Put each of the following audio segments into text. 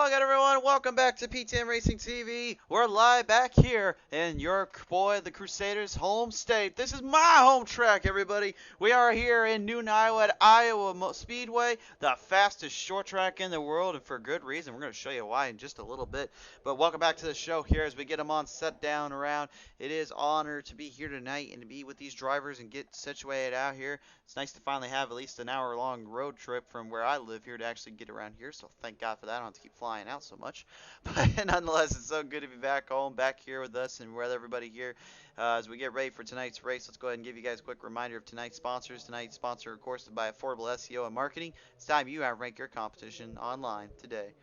Hello again, everyone. Welcome back to PTM Racing TV. We're live back here in your boy, the Crusaders' home state. This is my home track, everybody. We are here in Newton, Iowa at Iowa Speedway, the fastest short track in the world, and for good reason. We're going to show you why in just a little bit. But welcome back to the show here as we get them on set down around. It is an honor to be here tonight and to be with these drivers and get situated out here. It's nice to finally have at least an hour-long road trip from where I live here to actually get around here, so thank God for that. I don't have to keep flying out so much. But nonetheless, it's so good to be back home, back here with us and with everybody here. As we get ready for tonight's race, let's go ahead and give you guys a quick reminder of tonight's sponsors. Tonight's sponsor, of course, is by Affordable SEO and Marketing. It's time you outrank your competition online today.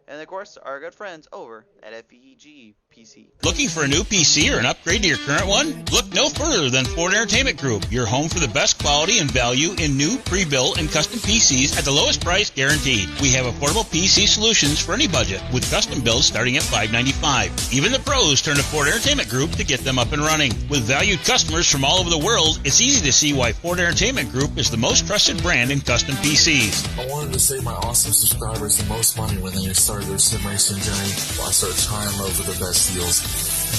And, of course, our good friends over at FEG PC. Looking for a new PC or an upgrade to your current one? Look no further than Ford Entertainment Group, your home for the best quality and value in new, pre-built, and custom PCs at the lowest price guaranteed. We have affordable PC solutions for any budget, with custom builds starting at $595. Even the pros turn to Ford Entertainment Group to get them up and running. With valued customers from all over the world, it's easy to see why Ford Entertainment Group is the most trusted brand in custom PCs. I wanted to save my awesome subscribers the most money when they started their sim racing journey. I started trying low for the best deals.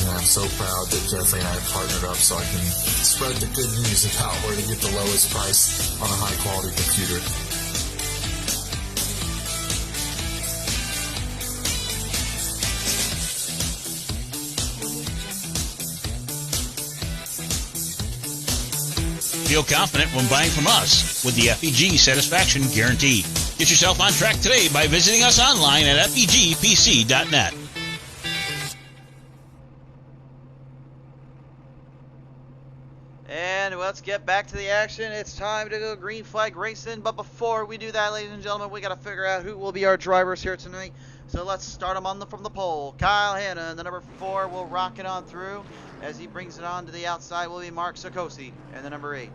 And I'm so proud that Jeffrey and I have partnered up so I can spread the good news about where to get the lowest price on a high quality computer. Feel confident when buying from us with the FEG Satisfaction Guarantee. Get yourself on track today by visiting us online at fegpc.net. And let's get back to the action. It's time to go green flag racing. But before we do that, ladies and gentlemen, we got to figure out who will be our drivers here tonight. So let's start them from the pole. Kyle Hanna, the number 4, will rock it on through. As he brings it on to the outside will be Mark Sikosi and the number 8.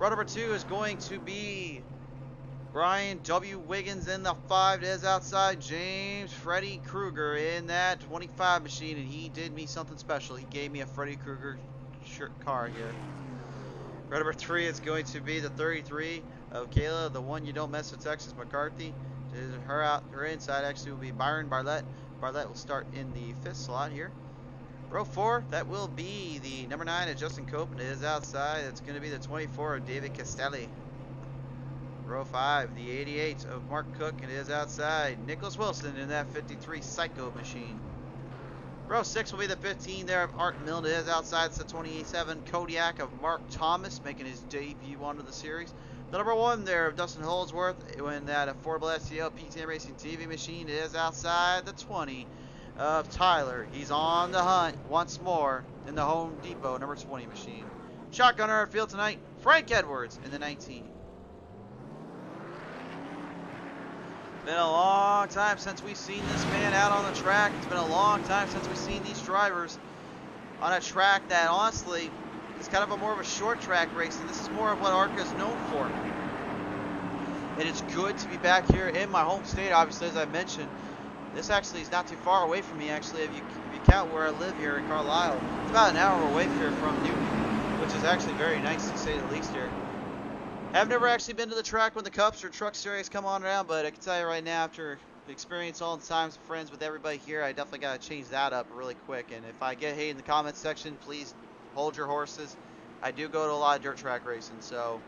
Row number 2 is going to be Brian W. Wiggins in the 5. It is outside James Freddy Krueger in that 25 machine, and he did me something special. He gave me a Freddy Krueger shirt car here. Row number 3 is going to be the 33 of Kayla, the one you don't mess with, Texas McCarthy. Her inside actually will be Byron Barlett. Barlett will start in the 5th slot here. Row 4, that will be the number 9 of Justin Copeland. It is outside. It's going to be the 24 of David Castelli. Row 5, the 88 of Mark Cook. It is outside. Nicholas Wilson in that 53 Psycho machine. Row 6 will be the 15 there of Art Milne. It is outside. It's the 27 Kodiak of Mark Thomas, making his debut onto the series. The number 1 there of Dustin Holdsworth in that Affordable SEO PTM Racing TV machine. It is outside. The 20 of Tyler. He's on the hunt once more in the Home Depot number 20 machine. Shotgunner at field tonight, Frank Edwards in the 19. Been a long time since we've seen this man out on the track. It's been a long time since we've seen these drivers on a track that honestly is kind of more of a short track race, and this is more of what ARCA is known for. And it's good to be back here in my home state, obviously, as I mentioned. This actually is not too far away from me, actually, if you count where I live here in Carlisle. It's about an hour away here from Newton, which is actually very nice to say the least here. I've never actually been to the track when the Cups or Truck Series come on around, but I can tell you right now, after the experience all the times, friends with everybody here, I definitely got to change that up really quick. And if I get hate in the comments section, please hold your horses. I do go to a lot of dirt track racing, so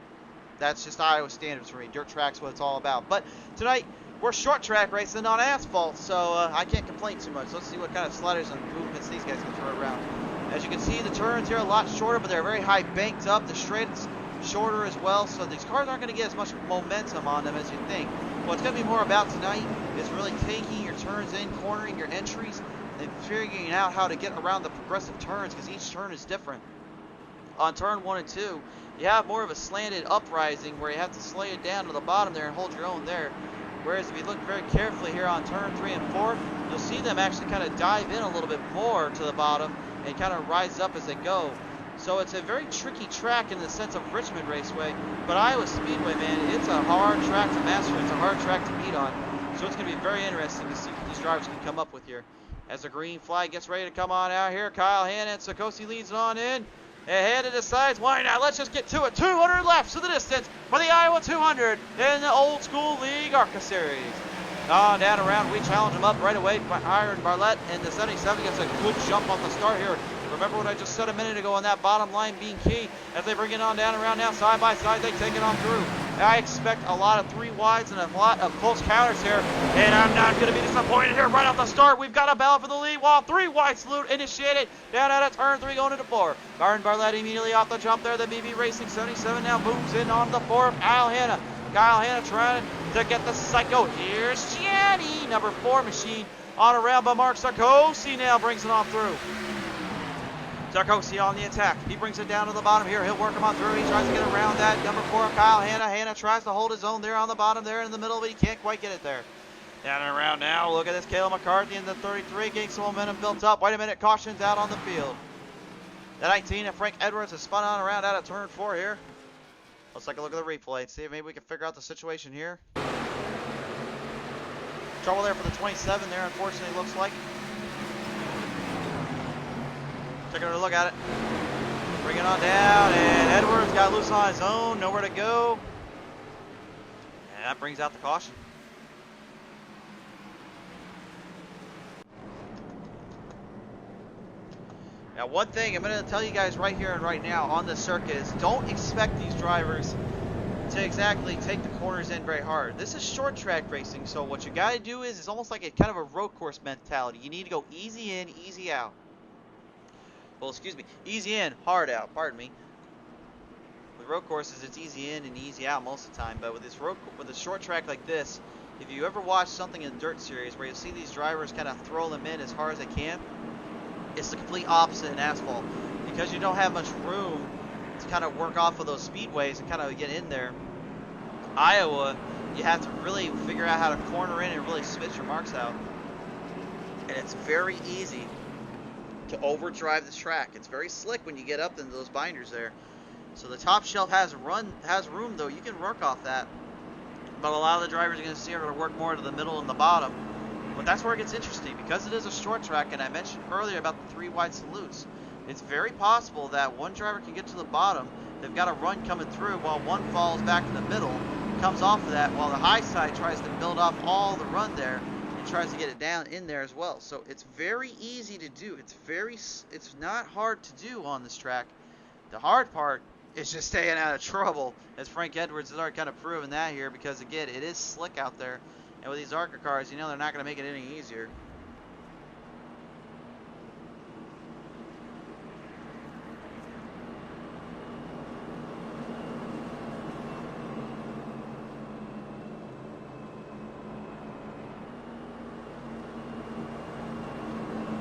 that's just Iowa standards for me. Dirt track's what it's all about. But tonight, we're short track racing on asphalt, so I can't complain too much. Let's see what kind of sliders and movements these guys can throw around. As you can see, the turns here are a lot shorter, but they're very high banked up. The straight's shorter as well, so these cars aren't going to get as much momentum on them as you think. What it's going to be more about tonight is really taking your turns in, cornering your entries, and figuring out how to get around the progressive turns, because each turn is different. On turn 1 and 2, you have more of a slanted uprising where you have to slay it down to the bottom there and hold your own there. Whereas if you look very carefully here on turn 3 and 4, you'll see them actually kind of dive in a little bit more to the bottom and kind of rise up as they go. So it's a very tricky track in the sense of Richmond Raceway, but Iowa Speedway, man, it's a hard track to master. It's a hard track to beat on. So it's going to be very interesting to see what these drivers can come up with here. As the green flag gets ready to come on out here, Kyle Hanna and Sikosi leads on in. Ahead and decides, why not? Let's just get to it. 200 laps to the distance for the Iowa 200 in the Old School League ARCA Series. down around. We challenge him up right away. Iron Barlett in the 77 gets a good jump on the start here. Remember what I just said a minute ago on that bottom line being key. As they bring it on down around now, side by side, they take it on through. I expect a lot of 3 wides and a lot of close counters here. And I'm not going to be disappointed here right off the start. We've got a battle for the lead while 3 wide salute initiated down at a turn 3 going into 4. Iron Barlett immediately off the jump there. The BB Racing 77 now moves in on the 4 of Kyle Hanna. Kyle Hanna trying to get the Psycho. Here's Gianni, number 4 machine on around, but Mark Sarkozy now brings it on through. Sarkozy on the attack. He brings it down to the bottom here. He'll work him on through. He tries to get around that. Number 4, Kyle Hanna. Hanna tries to hold his own there on the bottom there in the middle, but he can't quite get it there. Down and around now. Look at this. Caleb McCarthy in the 33 getting some momentum built up. Wait a minute. Caution's out on the field. The 19 of Frank Edwards has spun on around out of turn 4 here. Let's take a look at the replay and see if maybe we can figure out the situation here. Trouble there for the 27 there, unfortunately, looks like. Taking a look at it. Bring it on down, and Edwards got loose on his own, nowhere to go. And that brings out the caution. Now, one thing I'm going to tell you guys right here and right now on this circuit is don't expect these drivers to exactly take the corners in very hard. This is short track racing, so what you got to do is it's almost like a kind of a road course mentality. You need to go easy in, easy out. Well, excuse me, easy in, hard out, pardon me. With road courses, it's easy in and easy out most of the time, but with a short track like this, if you ever watch something in Dirt Series where you see these drivers kind of throw them in as hard as they can, it's the complete opposite in asphalt. Because you don't have much room to kind of work off of those speedways and kind of get in there. Iowa, you have to really figure out how to corner in and really spit your marks out. And it's very easy to overdrive this track. It's very slick when you get up into those binders there. So the top shelf has room though. You can work off that. But a lot of the drivers are going to see are going to work more to the middle and the bottom. But that's where it gets interesting because it is a short track, and I mentioned earlier about the 3 wide salutes. It's very possible that one driver can get to the bottom. They've got a run coming through while one falls back in the middle, comes off of that, while the high side tries to build off all the run there and tries to get it down in there as well. So it's very easy to do. It's not hard to do on this track. The hard part is just staying out of trouble, as Frank Edwards has already kind of proven that here, because again, it is slick out there. And with these ARCA cars, you know they're not going to make it any easier.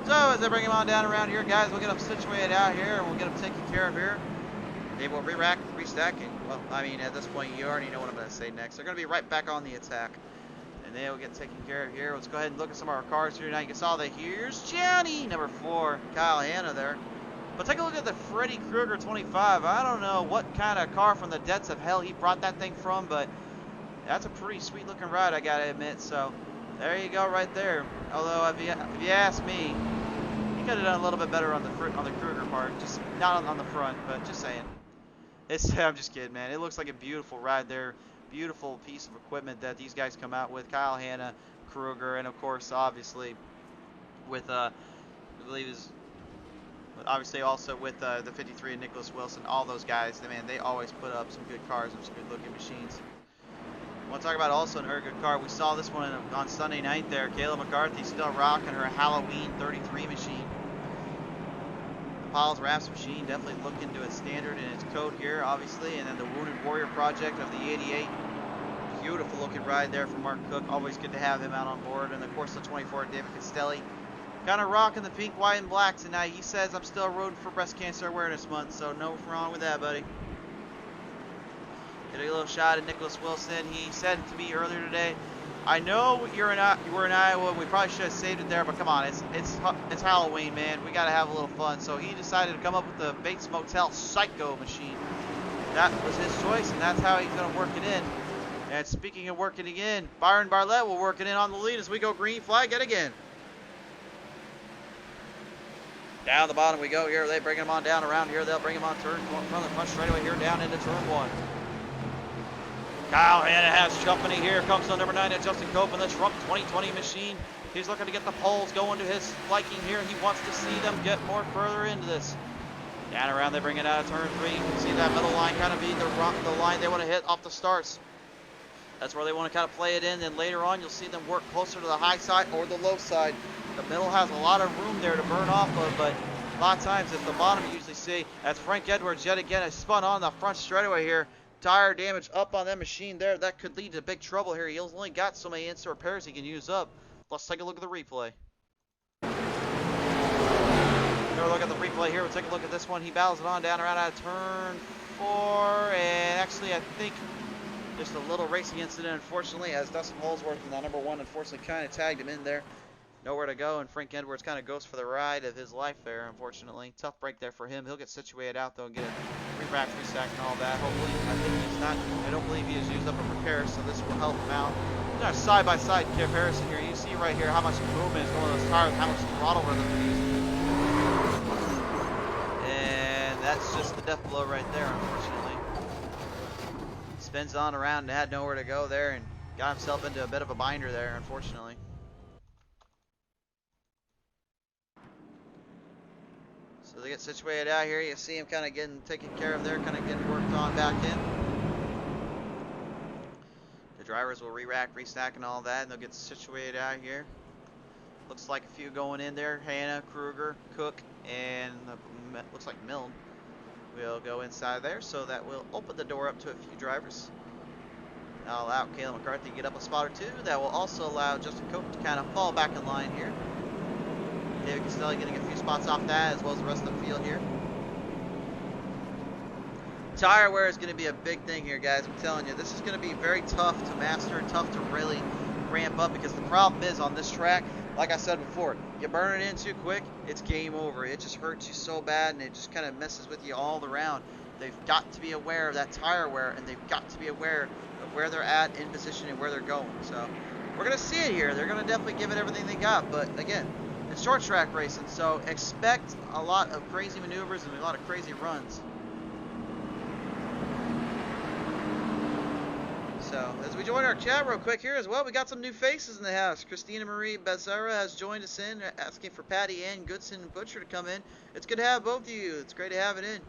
So as they bring him on down around here, guys, we'll get him situated out here, and we'll get him taken care of here. They will re-rack, restacking. Well, I mean, at this point, you already know what I'm going to say next. They're going to be right back on the attack. And they'll get taken care of here. Let's go ahead and look at some of our cars here tonight. You can saw that here's Gianni, number 4, Kyle Hanna there. But take a look at the Freddy Krueger 25. I don't know what kind of car from the depths of hell he brought that thing from, but that's a pretty sweet looking ride, I gotta admit. So there you go right there. Although if you ask me, he could have done a little bit better on the Krueger part. Just not on the front, but just saying. I'm just kidding, man. It looks like a beautiful ride there. Beautiful piece of equipment that these guys come out with. Kyle Hanna, Krueger, and of course, obviously, with I believe is obviously also with the 53 and Nicholas Wilson. All those guys, man, they always put up some good cars and some good looking machines. I want to talk about also a very good car. We saw this one on Sunday night there. Caleb McCarthy still rocking her Halloween 33 machine. Paul's Raps machine definitely looking to its standard in its code here, obviously, and then the Wounded Warrior project of the 88. Beautiful looking ride there from Mark Cook. Always good to have him out on board. And of course the 24 David Castelli, kind of rocking the pink, white, and black tonight. He says I'm still rooting for Breast Cancer Awareness Month, so no wrong with that, buddy. Get a little shot at Nicholas Wilson. He said to me earlier today, I know we're in Iowa. We probably should have saved it there, but come on, it's Halloween, man. We got to have a little fun. So he decided to come up with the Bates Motel Psycho machine. That was his choice, and that's how he's going to work it in. And speaking of working it in, Byron Barlett will work it in on the lead as we go green flag yet again. Down the bottom we go here. They bring him on down around here. They'll bring him on turn from the front straightaway here down into turn 1. Kyle Hanna has company here. Comes on number 9 at Justin Cope in the Trump 2020 machine. He's looking to get the poles going to his liking here. He wants to see them get more further into this. Down around, they bring it out of turn 3. You can see that middle line kind of being the line they want to hit off the starts. That's where they want to kind of play it in. Then later on, you'll see them work closer to the high side or the low side. The middle has a lot of room there to burn off of, but a lot of times at the bottom you usually see, as Frank Edwards yet again has spun on the front straightaway here. Tire damage up on that machine there. That could lead to big trouble here. He's only got so many instant repairs he can use up. Let's take a look at the replay. Look at the replay here. We'll take a look at this one. He battles it on down around out of turn 4, and actually I think just a little racing incident, unfortunately, as Dustin Holsworth in that number 1 unfortunately kind of tagged him in there. Nowhere to go, and Frank Edwards kind of goes for the ride of his life there, unfortunately. Tough break there for him. He'll get situated out though and get a re-rack, re-stack, and all that. Hopefully, I don't believe he has used up a repair, so this will help him out. There's a side-by-side comparison here. You see right here how much movement is going on those tires, how much throttle rhythm they're using. That's just the death blow right there, unfortunately. Spins on around and had nowhere to go there and got himself into a bit of a binder there, unfortunately. So they get situated out here. You see him kind of getting taken care of there, kind of getting worked on back in. The drivers will re-rack, re-stack, and all that, and they'll get situated out here. Looks like a few going in there. Hanna, Kruger, Cook, and looks like Milne. We'll go inside there, so that will open the door up to a few drivers. That'll allow Caleb McCarthy to get up a spot or 2. That will also allow Justin Cope to kind of fall back in line here. David Castelli getting a few spots off that, as well as the rest of the field here. Tire wear is going to be a big thing here, guys. I'm telling you, this is going to be very tough to master and tough to really ramp up, because the problem is on this track, like I said before, you burn it in too quick, it's game over. It just hurts you so bad, and it just kind of messes with you all around. They've got to be aware of that tire wear, and they've got to be aware of where they're at in position and where they're going. So we're going to see it here. They're going to definitely give it everything they got, but again, it's short track racing, so expect a lot of crazy maneuvers and a lot of crazy runs. So, as we join our chat real quick here as well, we got some new faces in the house. Christina Marie Becerra has joined us in, asking for Patty Ann Goodson and Butcher to come in. It's good to have both of you. It's great to have it in.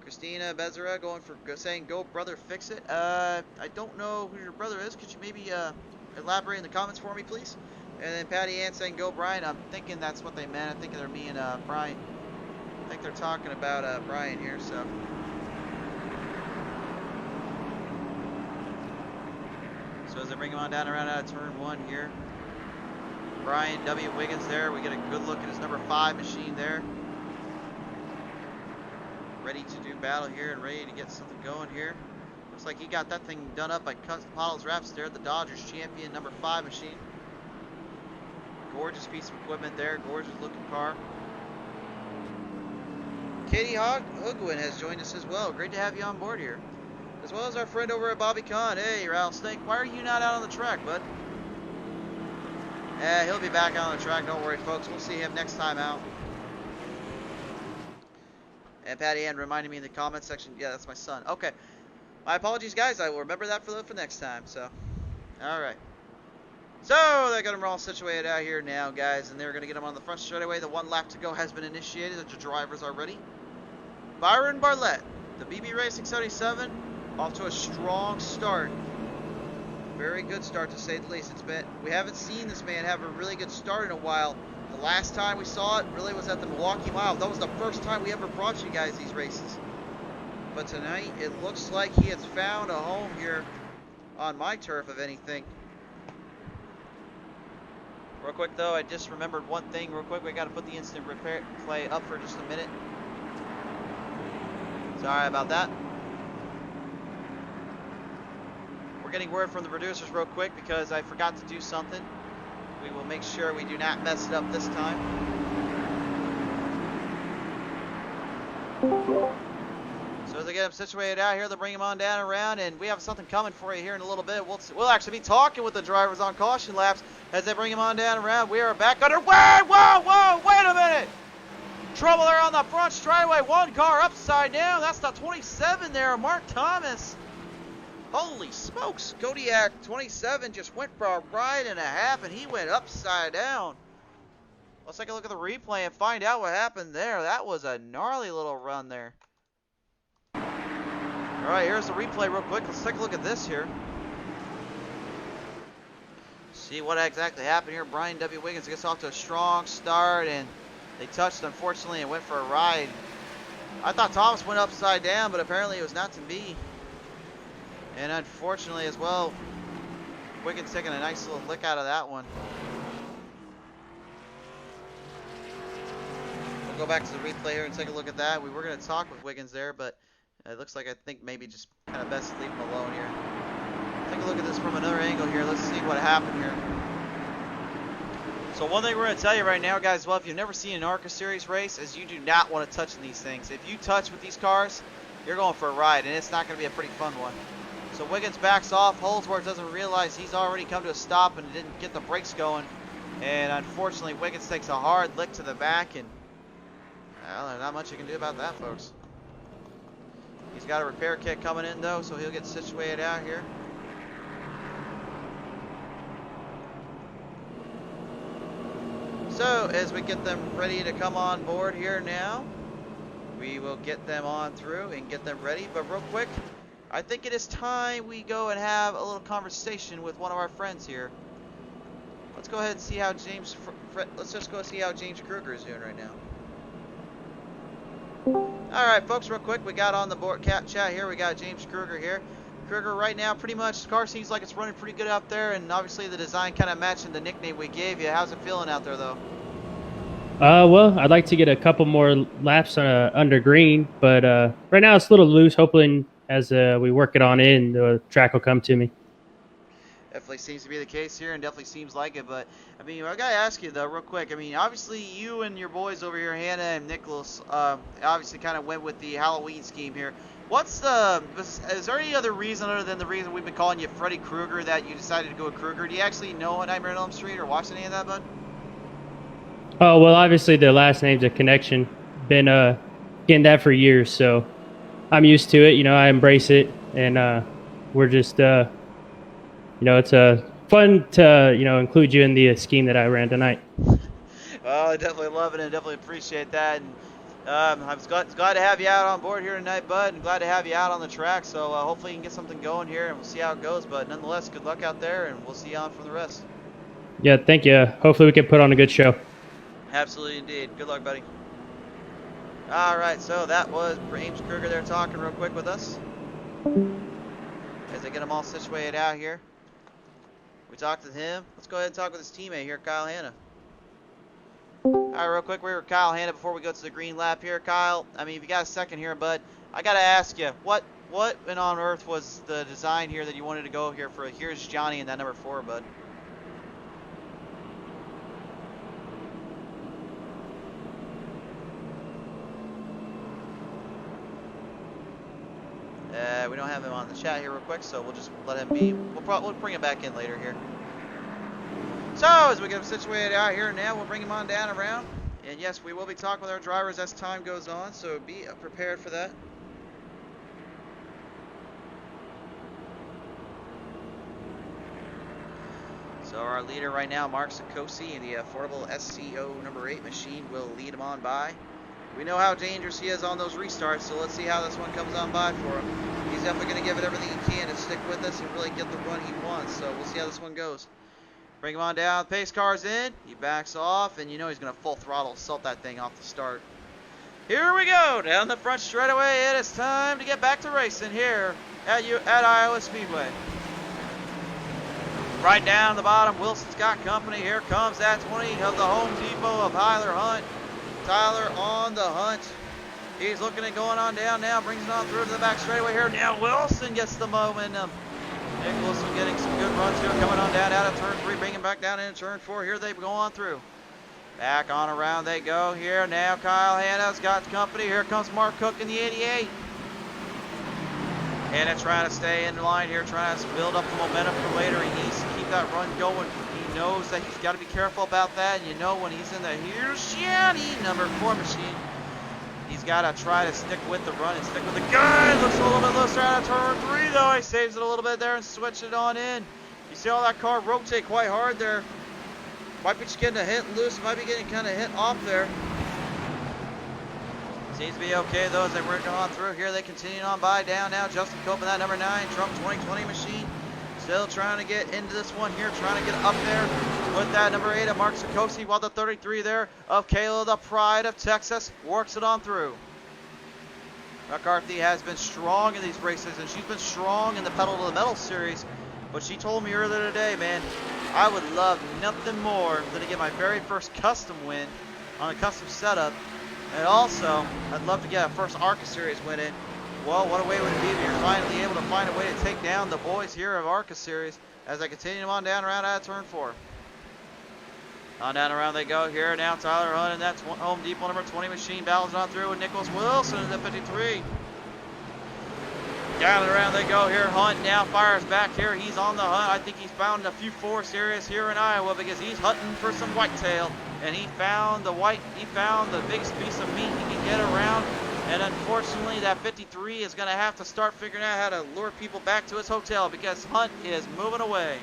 Christina Becerra going for saying, "Go brother, fix it." I don't know who your brother is. Could you maybe elaborate in the comments for me, please? And then Patty Ann saying, "Go Brian." I'm thinking that's what they meant. I think they're me and Brian. I think they're talking about Brian here. So. So as they bring him on down around out of turn 1 here, Brian W. Wiggins there. We get a good look at his number 5 machine there. Ready to do battle here and ready to get something going here. Looks like he got that thing done up by Paul's Wraps there, the Dodgers champion number 5 machine. Gorgeous piece of equipment there, gorgeous looking car. Katie Hogwin has joined us as well. Great to have you on board here. As well as our friend over at Bobby Kahn. Hey, Ralph Snake, why are you not out on the track, bud? Yeah, he'll be back out on the track. Don't worry, folks. We'll see him next time out. And Patty Ann reminded me in the comments section. Yeah, that's my son. Okay. My apologies, guys. I will remember that for next time. So, all right. So, they got them all situated out here now, guys. And they're going to get them on the front straightaway. The 1 lap to go has been initiated. The drivers are ready. Byron Barlett, the BB Racing 77. Off to a strong start. Very good start, to say the least. We haven't seen this man have a really good start in a while. The last time we saw it really was at the Milwaukee Mile. That was the first time we ever brought you guys these races. But tonight, it looks like he has found a home here on my turf, if anything. Real quick, though, I just remembered one thing real quick. We got to put the instant repair play up for just a minute. Sorry about that. We're getting word from the producers real quick because I forgot to do something. We will make sure we do not mess it up this time. So as they get them situated out here, they'll bring them on down around, and we have something coming for you here in a little bit. We'll actually be talking with the drivers on caution laps as they bring them on down around. We are back underway. Whoa, wait a minute. Trouble there on the front straightaway. 1 car upside down. That's the 27 there, Mark Thomas. Holy smokes, Kodiak 27 just went for a ride and a half, and he went upside down. Let's take a look at the replay and find out what happened there. That was a gnarly little run there. All right, here's the replay real quick. Let's take a look at this here. See what exactly happened here. Brian W. Wiggins gets off to a strong start, and they touched, unfortunately, and went for a ride. I thought Thomas went upside down, but apparently it was not to be. And unfortunately as well, Wiggins taking a nice little lick out of that one. We'll go back to the replay here and take a look at that. We were going to talk with Wiggins there, but it looks like I think maybe just kind of best leave him alone here. Take a look at this from another angle here. Let's see what happened here. So one thing we're going to tell you right now, guys, well, if you've never seen an ARCA series race, is you do not want to touch these things. If you touch with these cars, you're going for a ride, and it's not going to be a pretty fun one. So Wiggins backs off. Holdsworth doesn't realize he's already come to a stop and didn't get the brakes going. And unfortunately, Wiggins takes a hard lick to the back, and well, there's not much you can do about that, folks. He's got a repair kit coming in, though, so he'll get situated out here. So, as we get them ready to come on board here now, we will get them on through and get them ready. But real quick, I think it is time we go and have a little conversation with one of our friends here. Let's go ahead and see how let's just go see how James Kruger is doing right now. Alright, folks, real quick, we got on the board chat here. We got James Kruger here. Kruger, right now, pretty much, the car seems like it's running pretty good out there, and obviously the design kind of matching the nickname we gave you. How's it feeling out there, though? Well, I'd like to get a couple more laps under green, but right now it's a little loose. Hoping as we work it on in, the track will come to me. Definitely seems to be the case here, and definitely seems like it. But I mean, I gotta ask you though, real quick. I mean, obviously you and your boys over here, Hannah and Nicholas, obviously kind of went with the Halloween scheme here. Is there any other reason other than the reason we've been calling you Freddy Krueger that you decided to go with Krueger? Do you actually know Nightmare on Elm Street or watch any of that, bud? Oh well, obviously the last name's a connection. Been getting that for years, so I'm used to it. You know, I embrace it, and we're just you know, it's fun to include you in the scheme that I ran tonight. Well, I definitely love it and definitely appreciate that. And I'm glad to have you out on board here tonight, bud, and glad to have you out on the track. So hopefully you can get something going here, and we'll see how it goes. But nonetheless, good luck out there, and we'll see you on for the rest. Yeah, thank you. Hopefully we can put on a good show. Absolutely indeed. Good luck, buddy. All right, so that was James Kruger there talking real quick with us as they get them all situated out here. We talked to him. Let's go ahead and talk with his teammate here, Kyle Hanna. All right, real quick, we're with Kyle Hanna before we go to the green lap here. Kyle, I mean, if you got a second here, bud, I got to ask you, what on earth was the design here that you wanted to go here for? Here's Johnny in that number 4, bud. We don't have him on the chat here real quick, so we'll just let him be. We'll bring him back in later here. So, as we get him situated out here now, we'll bring him on down around. And yes, we will be talking with our drivers as time goes on, so be prepared for that. So our leader right now, Mark Sikosi, in the affordable SCO number 8 machine, will lead him on by. We know how dangerous he is on those restarts, so let's see how this one comes on by for him. He's definitely going to give it everything he can to stick with us and really get the run he wants, so we'll see how this one goes. Bring him on down, pace car's in, he backs off, and you know he's going to full throttle assault that thing off the start. Here we go, down the front straightaway, it is time to get back to racing here at Iowa Speedway. Right down the bottom, Wilson's got company. Here comes that 20 of the Home Depot of Tyler Hunt. Tyler on the hunt. He's looking at going on down now. Brings it on through to the back straightaway here. Now Wilson gets the momentum. Nick Wilson getting some good runs here. Coming on down out of turn 3. Bringing back down into turn 4. Here they go on through. Back on around they go here. Now Kyle Hanna's got company. Here comes Mark Cook in the 88. Hanna trying to stay in line here. Trying to build up the momentum for later. He needs to keep that run going. He knows that he's got to be careful about that. And you know when he's in the here's Gianni number 4 machine. He's got to try to stick with the run and stick with the gun. Looks a little bit looser out of turn 3, though. He saves it a little bit there and switches it on in. You see all that car rotate quite hard there. Might be just getting a hit loose. Might be getting kind of hit off there. Seems to be okay, though, as they work on through here. They continue on by down now. Justin Cope in that number 9 Trump 2020 machine. Still trying to get into this one here. Trying to get up there with that number 8 of Mark Sikosi, while the 33 there of Kayla, the pride of Texas, works it on through. McCarthy has been strong in these races, and she's been strong in the Pedal to the Metal series. But she told me earlier today, man, I would love nothing more than to get my very first custom win on a custom setup. And also, I'd love to get a first ARCA series win in. Well, what a way would it be if you're finally able to find a way to take down the boys here of ARCA series as they continue on down around out of turn 4. On down around they go here. Now Tyler Hunt and that's Home Depot number 20 machine battles on through with Nicholas Wilson in the 53. Down and around they go here. Hunt now fires back here. He's on the hunt. I think he's found a few forest areas here in Iowa because he's hunting for some whitetail. And he found the biggest piece of meat he can get around. And unfortunately, that 53 is going to have to start figuring out how to lure people back to his hotel because Hunt is moving away.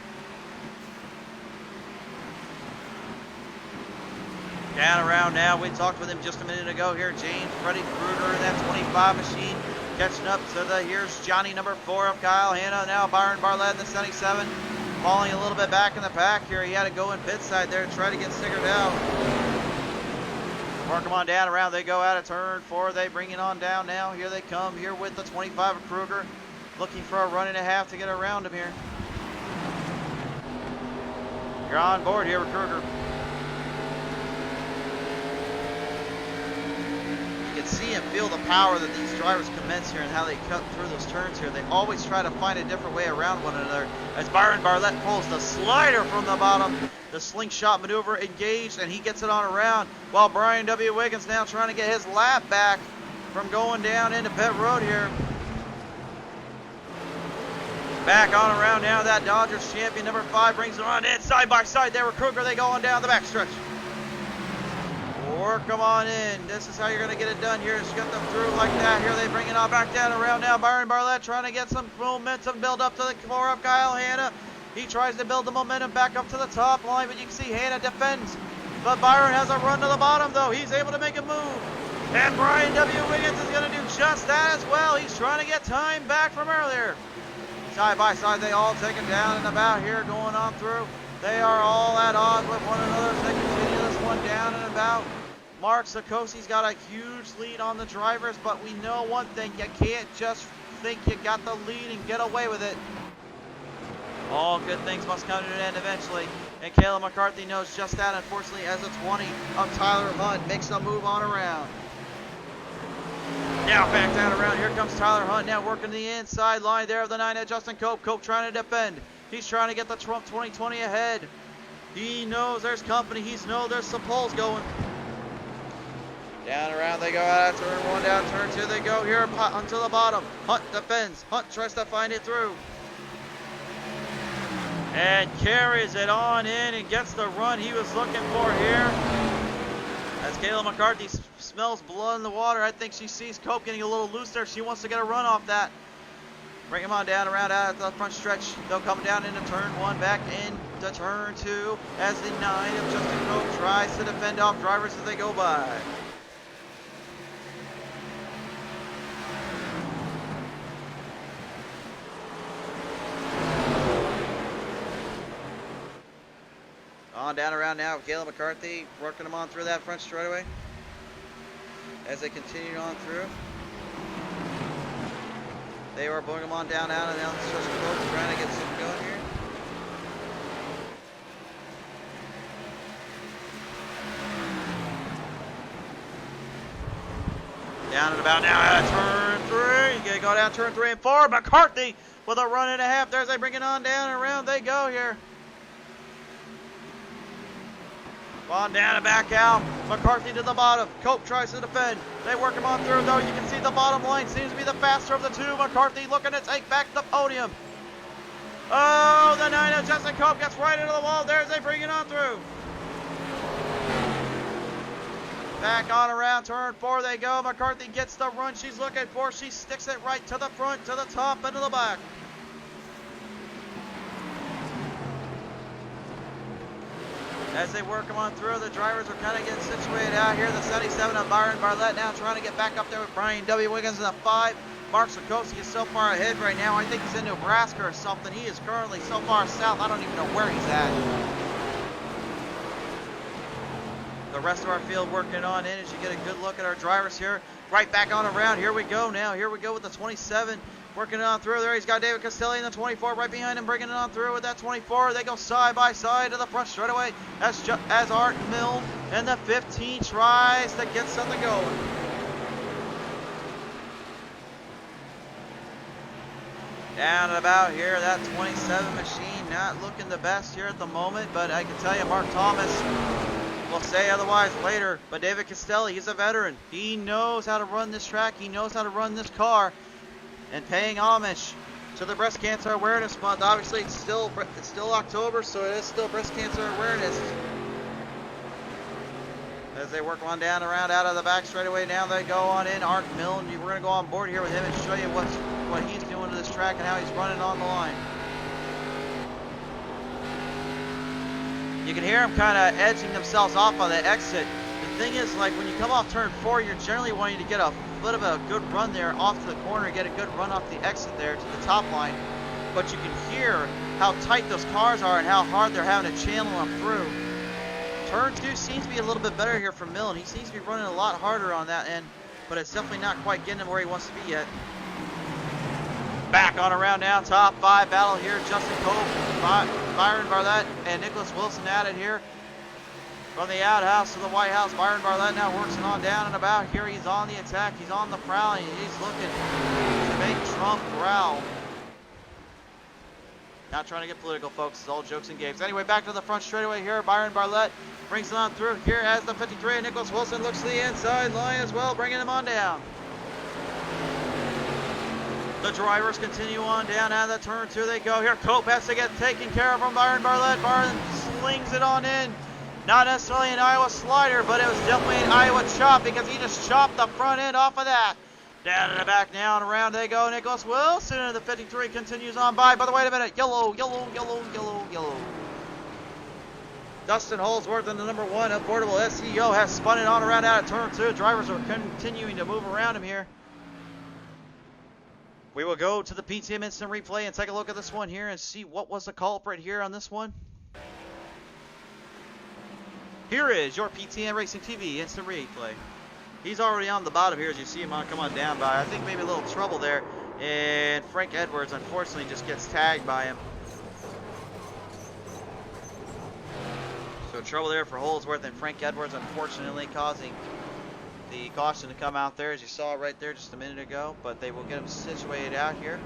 Down around now, we talked with him just a minute ago here. James Freddie Kruger in that 25 machine. Catching up to here's Johnny number 4 of Kyle Hanna. Now Byron Barlett in the 77. Falling a little bit back in the pack here. He had to go in pit side there to try to get figured out. Work them on down around. They go out of turn 4. They bring it on down now. Here they come here with the 25 of Kruger. Looking for a run and a half to get around him here. You're on board here with Kruger. You can see and feel the power that these drivers commence here and how they cut through those turns here. They always try to find a different way around one another. As Byron Barlett pulls the slider from the bottom, the slingshot maneuver engaged, and he gets it on around, while Brian W. Wiggins now trying to get his lap back from going down into pit road here. Back on around now, that Dodgers champion number 5 brings it on in side by side there with Kruger. They go on down the backstretch. Work them on in. This is how you're going to get it done here. Just get them through like that. Here they bring it on back down around now. Byron Barlett trying to get some momentum build up to the core of Kyle Hanna. He tries to build the momentum back up to the top line, but you can see Hanna defends. But Byron has a run to the bottom, though. He's able to make a move. And Brian W. Wiggins is going to do just that as well. He's trying to get time back from earlier. Side by side, they all take it down and about here, going on through. They are all at odds with one another as they continue this one down and about. Mark Sikosi's got a huge lead on the drivers, but we know one thing, you can't just think you got the lead and get away with it. All good things must come to an end eventually, and Kayla McCarthy knows just that, unfortunately, as the 20 of Tyler Hunt makes a move on around. Now back down around, here comes Tyler Hunt now working the inside line there of the 9 of Justin Cope. Cope trying to defend. He's trying to get the Trump 2020 ahead. He knows there's company, he knows there's some poles going. Down around they go out of turn 1, down turn 2 they go here until the bottom. Hunt defends. Hunt tries to find it through. And carries it on in and gets the run he was looking for here. As Kayla McCarthy smells blood in the water, I think she sees Cope getting a little loose there. She wants to get a run off that. Bring him on down around out at the front stretch. They'll come down into turn 1, back into turn 2 as the 9 of Justin Cope tries to defend off drivers as they go by. On down around now with Kayla McCarthy, working them on through that front straightaway as they continue on through. They were pulling them on down out and down the stretch of the trying to get something going here. Down and about now out of turn 3. You go down turn 3 and 4. McCarthy with a run and a half there as they bring it on down and around they go here. On down and back out. McCarthy to the bottom. Cope tries to defend. They work him on through, though. You can see the bottom line seems to be the faster of the two. McCarthy looking to take back the podium. Oh, the 9 of Justin Cope gets right into the wall there as they bring it on through. Back on around turn 4 they go. McCarthy gets the run she's looking for. She sticks it right to the front, to the top, and to the back. As they work them on through, the drivers are kind of getting situated out here. The 77 of Byron Bartlett now trying to get back up there with Brian W. Wiggins in the 5. Mark Sikowski is so far ahead right now. I think he's in Nebraska or something. He is currently so far south, I don't even know where he's at. The rest of our field working on in as you get a good look at our drivers here. Right back on around. Here we go now. Here we go with the 27. Working it on through there. He's got David Castelli in the 24 right behind him, bringing it on through with that 24. They go side by side to the front straightaway as Art Milne and the 15 tries to get something going. Down and about here, that 27 machine not looking the best here at the moment, but I can tell you Mark Thomas will say otherwise later. But David Castelli, he's a veteran. He knows how to run this track. He knows how to run this car. And paying homage to the Breast Cancer Awareness Month. Obviously, it's still October, so it is still Breast Cancer Awareness. As they work on down around out of the back straightaway, now they go on in. Art Milne, we're going to go on board here with him and show you what he's doing to this track and how he's running on the line. You can hear them kind of edging themselves off on the exit. The thing is, like, when you come off turn 4, you're generally wanting to get a bit of a good run there off to the corner, get a good run off the exit there to the top line. But you can hear how tight those cars are and how hard they're having to channel them through. Turn 2 seems to be a little bit better here for Milne. He seems to be running a lot harder on that end, but it's definitely not quite getting him where he wants to be yet. Back on around now, top 5 battle here. Justin Cove, Byron Bartlett, and Nicholas Wilson at it here. From the outhouse to the White House, Byron Bartlett now works it on down and about. Here he's on the attack, he's on the prowl, and he's looking to make Trump growl. Not trying to get political, folks. It's all jokes and games. Anyway, back to the front straightaway here. Byron Bartlett brings it on through here as the 53. And Nicholas Wilson looks to the inside line as well, bringing him on down. The drivers continue on down out of the turn 2 they go here. Cope has to get taken care of from Byron Bartlett. Byron slings it on in. Not necessarily an Iowa slider, but it was definitely an Iowa chop because he just chopped the front end off of that. Down in the back now and around they go. Nicholas Wilson and the 53 continues on by. By the way, wait a minute. Yellow, yellow, yellow, yellow, yellow. Dustin Holsworth and the number 1 affordable SEO has spun it on around out of turn 2. Drivers are continuing to move around him here. We will go to the PTM instant replay and take a look at this one here and see what was the culprit here on this one. Here is your PTM Racing TV instant replay. He's already on the bottom here as you see him come on down by. I think maybe a little trouble there. And Frank Edwards unfortunately just gets tagged by him. So trouble there for Holdsworth and Frank Edwards unfortunately causing the caution to come out there as you saw right there just a minute ago. But they will get him situated out here.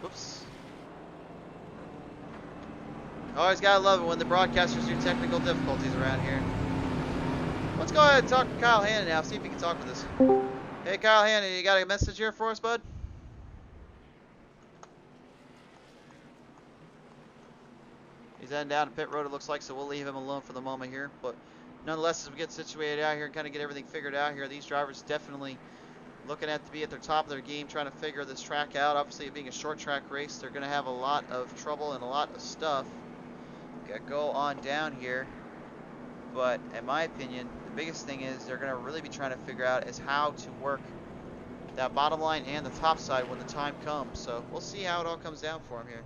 Whoops. Always gotta love it when the broadcasters do technical difficulties around here. Let's go ahead and talk to Kyle Hannon now, see if he can talk with us. Hey Kyle Hannon, you got a message here for us, bud? He's heading down to pit road it looks like, so we'll leave him alone for the moment here. But nonetheless, as we get situated out here and kind of get everything figured out here, these drivers definitely looking to be at their top of their game, trying to figure this track out. Obviously, it being a short track race, they're going to have a lot of trouble and a lot of stuff. Go on down here, but in my opinion the biggest thing is they're going to really be trying to figure out is how to work that bottom line and the top side when the time comes. So we'll see how it all comes down for them here.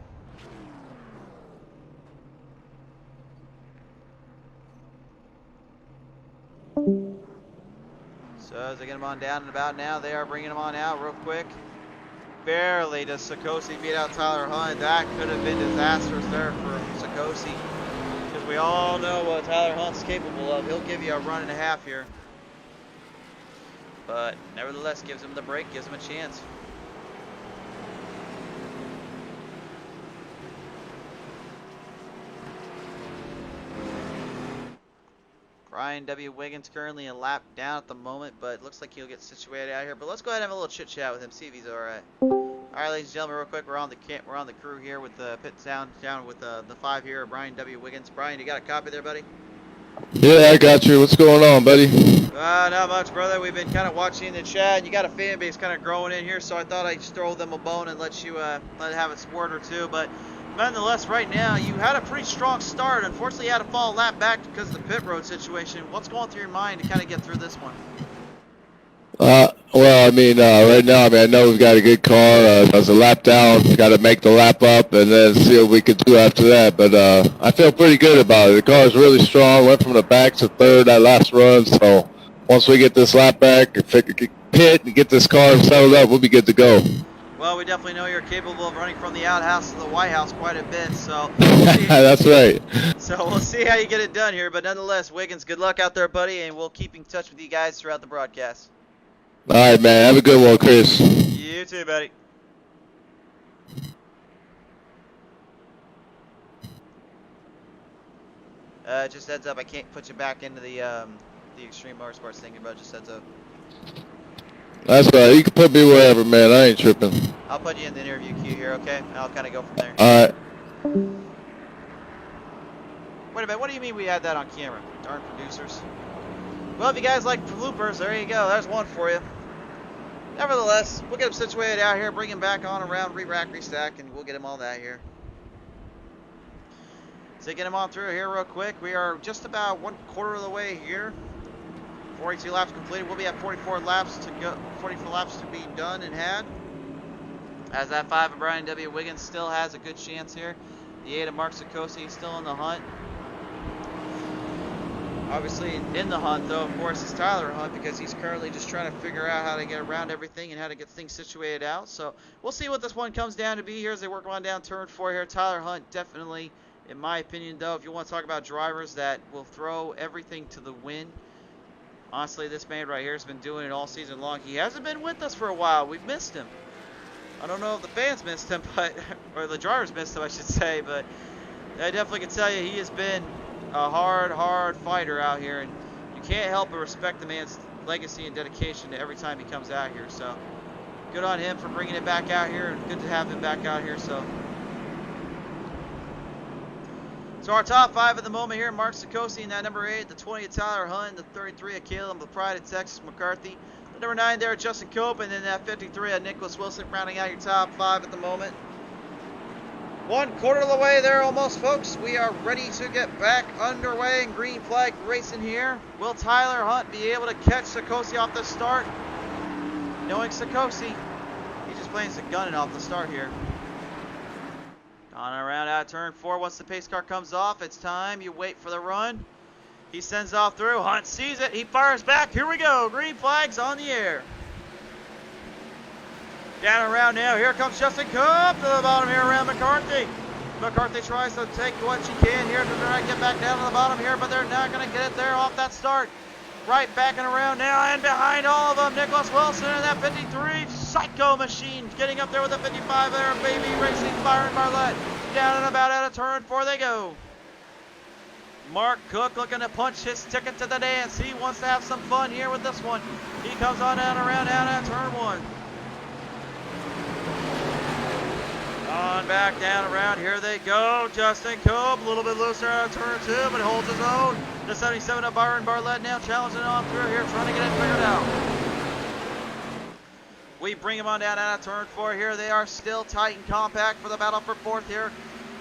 So as they get them on down and about now, they are bringing them on out real quick. Barely does Sikosi beat out Tyler Hunt. That could have been disastrous there for Sikosi. Because we all know what Tyler Hunt's capable of. He'll give you a run and a half here. But nevertheless, gives him the break, gives him a chance. Brian W. Wiggins currently a lap down at the moment, but it looks like he'll get situated out here. But let's go ahead and have a little chit chat with him, see if he's all right. All right, ladies and gentlemen, real quick, we're on the crew here with the pit down with the 5 here, Brian W. Wiggins. Brian, you got a copy there, buddy? Yeah, I got you. What's going on, buddy? Not much, brother. We've been kind of watching the chat. You got a fan base kind of growing in here, so I thought I'd just throw them a bone and let you let it have its word or two. But nonetheless, right now, you had a pretty strong start. Unfortunately, you had to fall a lap back because of the pit road situation. What's going through your mind to kind of get through this one? Well, I mean, right now, I know we've got a good car. There's a lap down. Got to make the lap up and then see what we can do after that. But I feel pretty good about it. The car is really strong. Went from the back to third that last run. So once we get this lap back, pit and get this car settled up, we'll be good to go. Well, we definitely know you're capable of running from the outhouse to the White House quite a bit, so That's right. So we'll see how you get it done here. But nonetheless, Wiggins, good luck out there, buddy, and we'll keep in touch with you guys throughout the broadcast. All right, man. Have a good one, Chris. You too, buddy. Just heads up, I can't put you back into the Extreme Motorsports thing, but just heads up. That's right. You can put me wherever, man. I ain't tripping. I'll put you in the interview queue here, okay? And I'll kind of go from there. All right. Wait a minute, what do you mean we had that on camera? Darn producers. Well, if you guys like bloopers, there you go. There's one for you. Nevertheless, we'll get him situated out here, bring him back on around, re-rack, restack, and we'll get him all that here. So get him on through here real quick. We are just about 1/4 of the way here. 42 laps completed. We'll be at 44 laps to go. 44 laps to be done and had. As that 5 of Brian W. Wiggins still has a good chance here. The 8 of Mark Sikosi still in the hunt. Obviously in the hunt, though, of course, is Tyler Hunt, because he's currently just trying to figure out how to get around everything and how to get things situated out. So we'll see what this one comes down to be here as they work on down turn 4 here. Tyler Hunt definitely, in my opinion, though, if you want to talk about drivers that will throw everything to the wind, honestly, this man right here has been doing it all season long. He hasn't been with us for a while. We've missed him. I don't know if the fans missed him, or the drivers missed him, I should say, but I definitely can tell you he has been a hard fighter out here, and you can't help but respect the man's legacy and dedication to every time he comes out here. So good on him for bringing it back out here, and good to have him back out here. So our top 5 at the moment here: Mark Sikosi in that number 8, the 20 of Tyler Hunt, the 33 of Caleb, the pride of Texas McCarthy, the number 9 there Justin Cope, and then that 53 of Nicholas Wilson, rounding out your top 5 at the moment. 1/4 of the way there almost, folks. We are ready to get back underway in green flag racing here. Will Tyler Hunt be able to catch Sikosi off the start? Knowing Sikosi, he's just playing some gunning off the start here. On around out turn 4. Once the pace car comes off, it's time. You wait for the run. He sends off through. Hunt sees it. He fires back. Here we go. Green flags on the air. Down around now. Here comes Justin Cope to the bottom here around McCarthy. McCarthy tries to take what she can here to try to get back down to the bottom here, but they're not going to get it there off that start. Right back and around now, and behind all of them, Nicholas Wilson and that 53 Psycho Machine getting up there with a 55 there. Baby Racing, Byron Barlett. Down and about out of turn 4 they go. Mark Cook looking to punch his ticket to the dance. He wants to have some fun here with this one. He comes on down around out at turn 1. On back down around, here they go. Justin Cope, a little bit looser out of turn 2, but holds his own. The 77 of Byron Barlett now challenging on through here, trying to get it figured out. We bring him on down out of turn 4 here. They are still tight and compact for the battle for 4th here.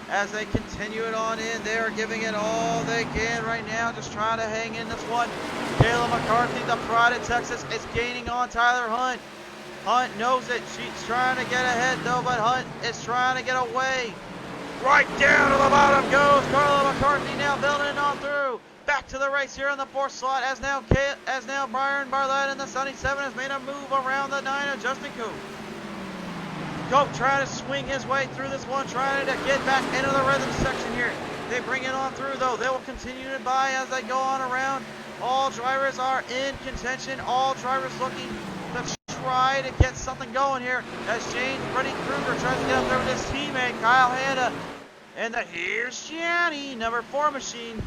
As they continue it on in, they are giving it all they can right now, just trying to hang in this one. Kayla McCarthy, the pride of Texas, is gaining on Tyler Hunt. Hunt knows it. She's trying to get ahead though, but Hunt is trying to get away. Right down to the bottom goes Carla McCarthy, now building it on through. Back to the race here in the 4th slot as now Byron Barlett in the 77 has made a move around the 9 of Justin Cope. Cope trying to swing his way through this one, trying to get back into the rhythm section here. They bring it on through though. They will continue to buy as they go on around. All drivers are in contention. All drivers looking to try to get something going here as Shane Freddie Kruger tries to get up there with his teammate Kyle Hanna. And here's Gianni, number 4 machine.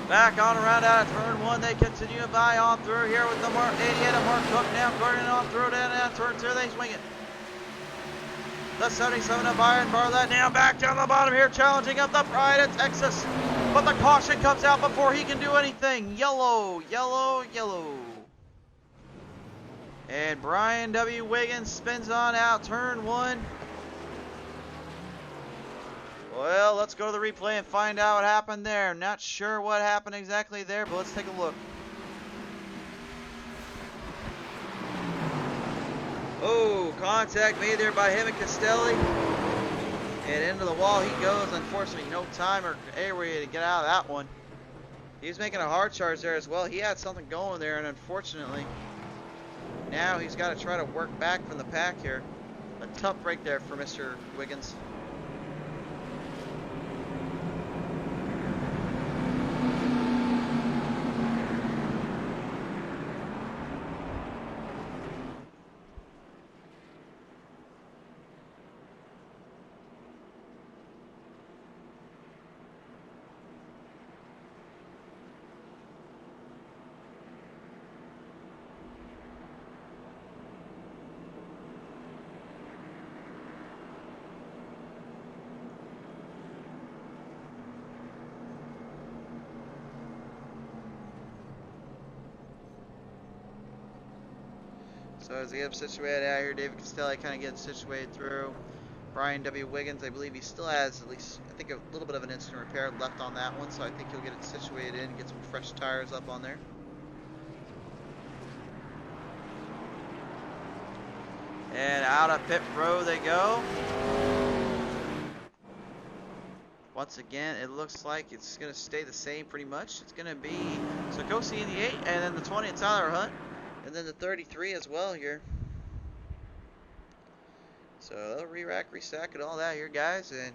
Back on around out of turn 1, they continue to buy on through here with the 88 of Mark Cook now going on through down turn 2, they swing it. The 77 of Byron Bartlett now back down the bottom here, challenging up the pride at Texas. But the caution comes out before he can do anything. Yellow, yellow, yellow. And Brian W. Wiggins spins on out, turn 1. Well, let's go to the replay and find out what happened there. Not sure what happened exactly there, but let's take a look. Oh, contact made there by him and Castelli. And into the wall he goes. Unfortunately, no time or airway to get out of that one. He was making a hard charge there as well. He had something going there, and unfortunately, now he's got to try to work back from the pack here. A tough break there for Mr. Wiggins. So as they get him situated out here, David Castelli kind of getting situated through. Brian W. Wiggins, I believe he still has at least, I think, a little bit of an instant repair left on that one, so I think he'll get it situated in and get some fresh tires up on there. And out of pit road they go. Once again, it looks like it's going to stay the same pretty much. It's going to be Sikosi in the 8, and then the 20 at Tyler Hunt. And then the 33 as well here. So they'll re-rack, restack, and all that here, guys. And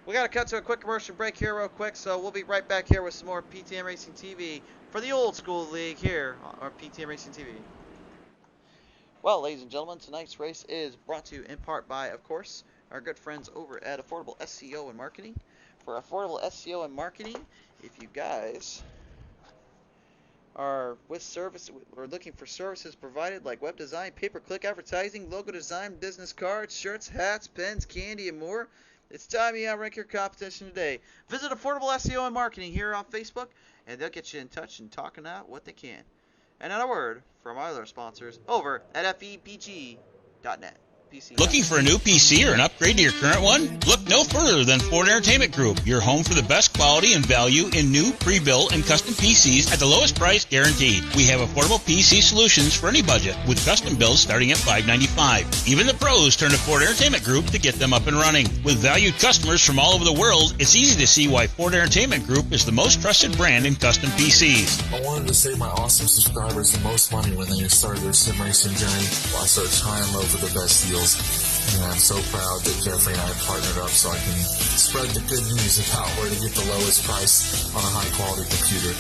we got to cut to a quick commercial break here real quick. So we'll be right back here with some more PTM Racing TV for the old school league here on PTM Racing TV. Well, ladies and gentlemen, tonight's race is brought to you in part by, of course, our good friends over at Affordable SEO and Marketing. For Affordable SEO and Marketing, if you guys are with service or looking for services provided like web design, pay-per-click advertising, logo design, business cards, shirts, hats, pens, candy, and more, it's time you outrank your competition today. Visit Affordable SEO and Marketing here on Facebook, and they'll get you in touch and talking out what they can. And not a word from our other sponsors over at FEPG.net. Looking for a new PC or an upgrade to your current one? Look no further than Ford Entertainment Group, your home for the best quality and value in new, pre-built, and custom PCs at the lowest price guaranteed. We have affordable PC solutions for any budget, with custom builds starting at $595. Even the pros turn to Ford Entertainment Group to get them up and running. With valued customers from all over the world, it's easy to see why Ford Entertainment Group is the most trusted brand in custom PCs. I wanted to save my awesome subscribers the most money when they start their sim racing journey, while I start trying over the best deals. And I'm so proud that Jeffrey and I partnered up so I can spread the good news about where to get the lowest price on a high quality computer.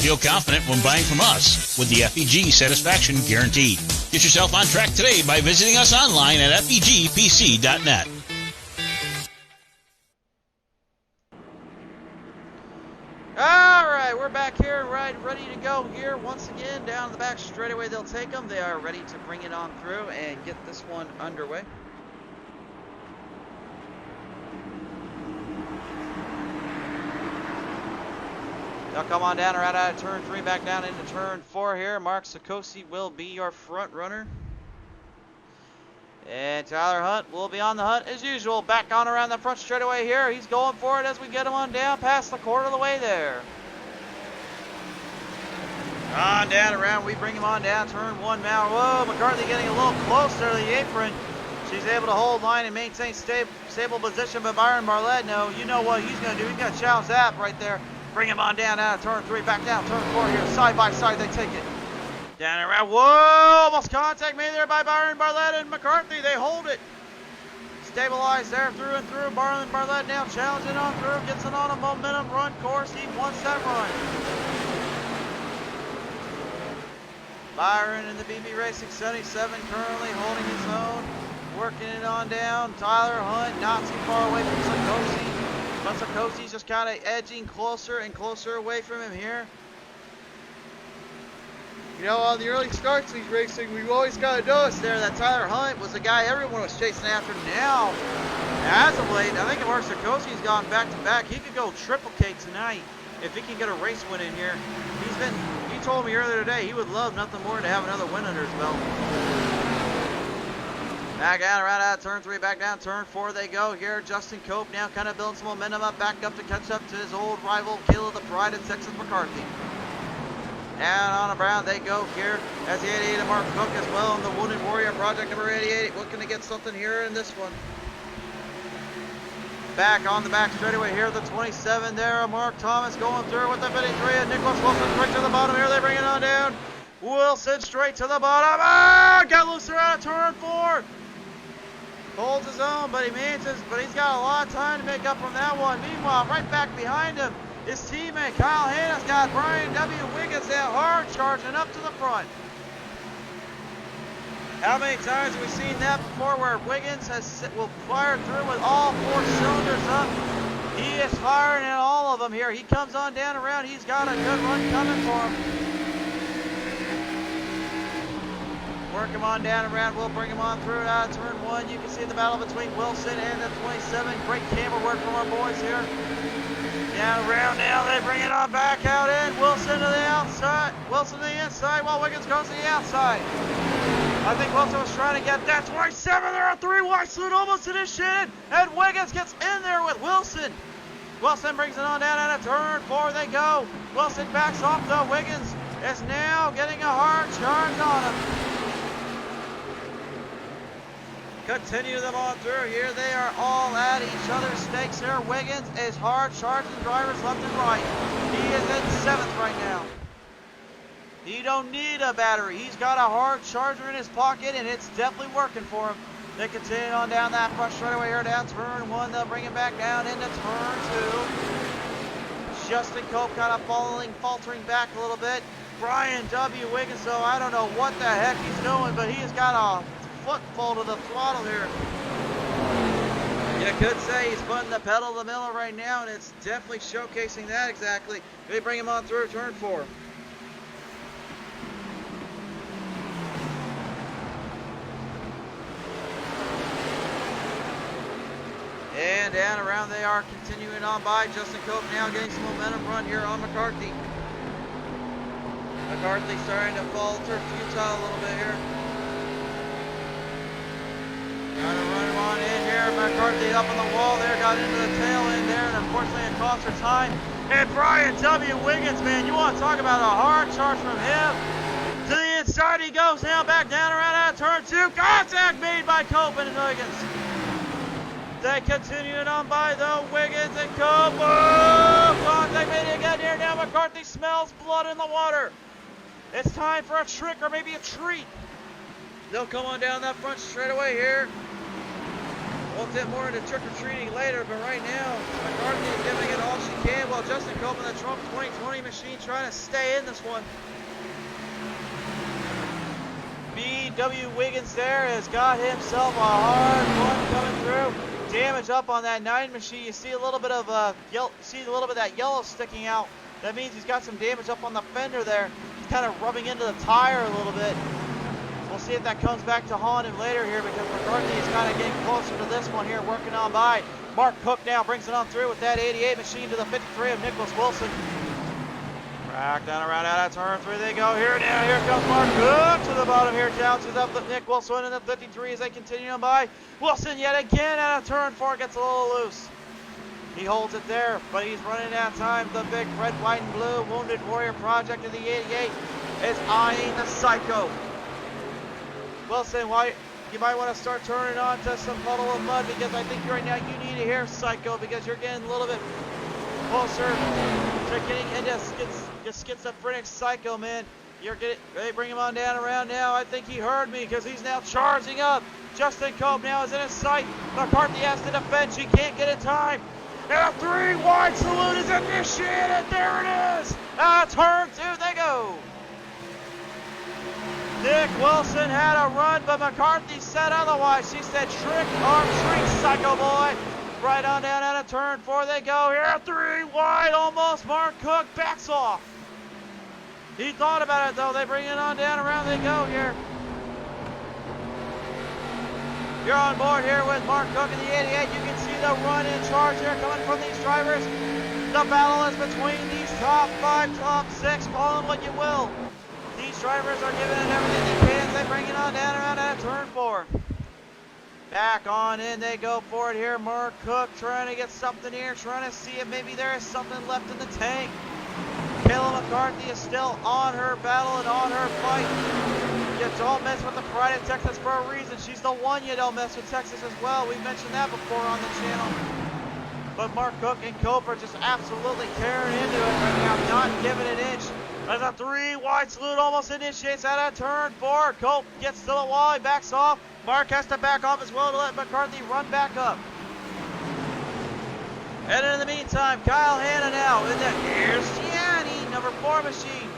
Feel confident when buying from us with the FEG Satisfaction Guarantee. Get yourself on track today by visiting us online at FEGPC.net. Alright, we're back here, ready to go here. Once again, down the back straightaway they'll take them. They are ready to bring it on through and get this one underway. They'll come on down right out of turn 3, back down into turn 4 here. Mark Sikosi will be your front runner. And Tyler Hunt will be on the hunt as usual. Back on around the front straightaway here. He's going for it as we get him on down past the quarter of the way there. On down around, we bring him on down turn 1 now. Whoa, McCarthy getting a little closer to the apron. She's able to hold line and maintain stable position, but Byron Bartlett, no, you know what he's going to do. He's going to challenge that right there. Bring him on down out of turn 3, back down turn 4 here. Side by side, they take it. Down and around. Whoa! Almost contact made there by Byron Bartlett and McCarthy. They hold it. Stabilized there through and through. Byron Bartlett now challenging on through. Gets it on a momentum run course. He wants that run. Byron in the BB Racing 77 currently holding his own. Working it on down. Tyler Hunt not too far away from Sikosi. But Sarkozy's just kind of edging closer and closer away from him here. You know, on the early starts of these racing, we've always got to notice there that Tyler Hunt was the guy everyone was chasing after. Now, as of late, I think if Mark Sarkozy's gone back-to-back, he could go triple K tonight if he can get a race win in here. He told me earlier today he would love nothing more to have another win under his belt. Back out around out of turn 3, back down turn 4 they go here. Justin Cope now kind of building some momentum up, back up to catch up to his old rival, Caleb the Pride of Texas McCarthy. Down on the Brown they go here as the 88 of Mark Cook as well in the Wounded Warrior Project number 88. Looking to get something here in this one. Back on the back straightaway here, the 27 there, Mark Thomas going through with the 53, and Nicholas Wilson straight to the bottom here. They bring it on down. Wilson straight to the bottom. Got loose out of turn 4. Holds his own, but he's got a lot of time to make up from that one. Meanwhile, right back behind him, his teammate Kyle Hanna's got Brian W. Wiggins out hard, charging up to the front. How many times have we seen that before where Wiggins will fire through with all 4 cylinders up? He is firing at all of them here. He comes on down around. He's got a good run coming for him. Work him on down around. We'll bring him on through out of turn 1. You can see the battle between Wilson and the 27. Great camera work from our boys here. Down around now. They bring it on back out in. Wilson to the outside. Wilson to the inside while Wiggins goes to the outside. I think Wilson was trying to get that 27 there. A 3 wide slid almost initiated. And Wiggins gets in there with Wilson. Wilson brings it on down out of turn 4. They go. Wilson backs off though. Wiggins is now getting a hard charge on him. Continue them on through here. They are all at each other's stakes here. Wiggins is hard charging drivers left and right. He is in 7th right now. He don't need a battery. He's got a hard charger in his pocket, and it's definitely working for him. They continue on down that front straightaway here, down turn 1. They'll bring him back down into turn 2. Justin Cope kind of faltering back a little bit. Brian W. Wiggins, so I don't know what the heck he's doing, but he has got a foot full to the throttle here. You could say he's putting the pedal to the metal right now, and it's definitely showcasing that exactly. They bring him on through turn 4. And down around they are continuing on by. Justin Cope now getting some momentum run here on McCarthy. McCarthy starting to falter futile a little bit here. Trying to run him on in here. McCarthy up on the wall there, got into the tail end there, and unfortunately it cost her time. And Brian W. Wiggins, man, you want to talk about a hard charge from him. To the inside he goes now, back down around out of turn 2. Contact made by Cope and Wiggins. They continuing on by though, Wiggins and Cope. Oh, contact made again here. Now McCarthy smells blood in the water. It's time for a trick or maybe a treat. They'll come on down that front straightaway here. We'll get more into trick-or-treating later, but right now, McCarthy is giving it all she can while Justin Cope and the Trump 2020 machine trying to stay in this one. B.W. Wiggins there has got himself a hard one coming through. Damage up on that 9 machine. You see a little bit of that yellow sticking out. That means he's got some damage up on the fender there. He's kind of rubbing into the tire a little bit. We'll see if that comes back to haunt him later here because McCarthy is kind of getting closer to this one here, working on by. Mark Cook now brings it on through with that 88 machine to the 53 of Nicholas Wilson. Back down around out of turn 3 they go here now. Here comes Mark Cook to the bottom here. Bounces up with Nick Wilson in the 53 as they continue on by. Wilson yet again out of turn 4 gets a little loose. He holds it there, but he's running out of time. The big red, white, and blue Wounded Warrior Project of the 88 is eyeing the Psycho. Wilson, you might want to start turning on to some puddle of mud because I think right now you need to hear Psycho because you're getting a little bit closer to getting into schizophrenic Psycho, man. They bring him on down around now. I think he heard me because he's now charging up. Justin Cope now is in his sight. McCarthy has to defend. She can't get in time. And a 3 wide salute is initiated. There it is. Turn 2 they go. Nick Wilson had a run, but McCarthy said otherwise. She said, trick or treat, Psycho boy. Right on down out of turn 4 they go here. 3 wide almost. Mark Cook backs off. He thought about it though. They bring it on down around they go here. You're on board here with Mark Cook in the 88. You can see the run in charge here coming from these drivers. The battle is between these top 5, top 6, call them what you will. These drivers are giving it everything they can. They bring it on down around out of turn 4. Back on in they go for it here. Mark Cook trying to get something here, trying to see if maybe there is something left in the tank. Kayla McCarthy is still on her battle and on her fight. You don't mess with the pride of Texas for a reason. She's the one you don't mess with Texas as well. We've mentioned that before on the channel. But Mark Cook and Cope are just absolutely tearing into it right now, not giving an inch. As a 3 wide salute almost initiates out of turn 4. Cope gets to the wall, he backs off. Mark has to back off as well to let McCarthy run back up. And in the meantime, Kyle Hanna now in the here's Gianni, number 4 machine.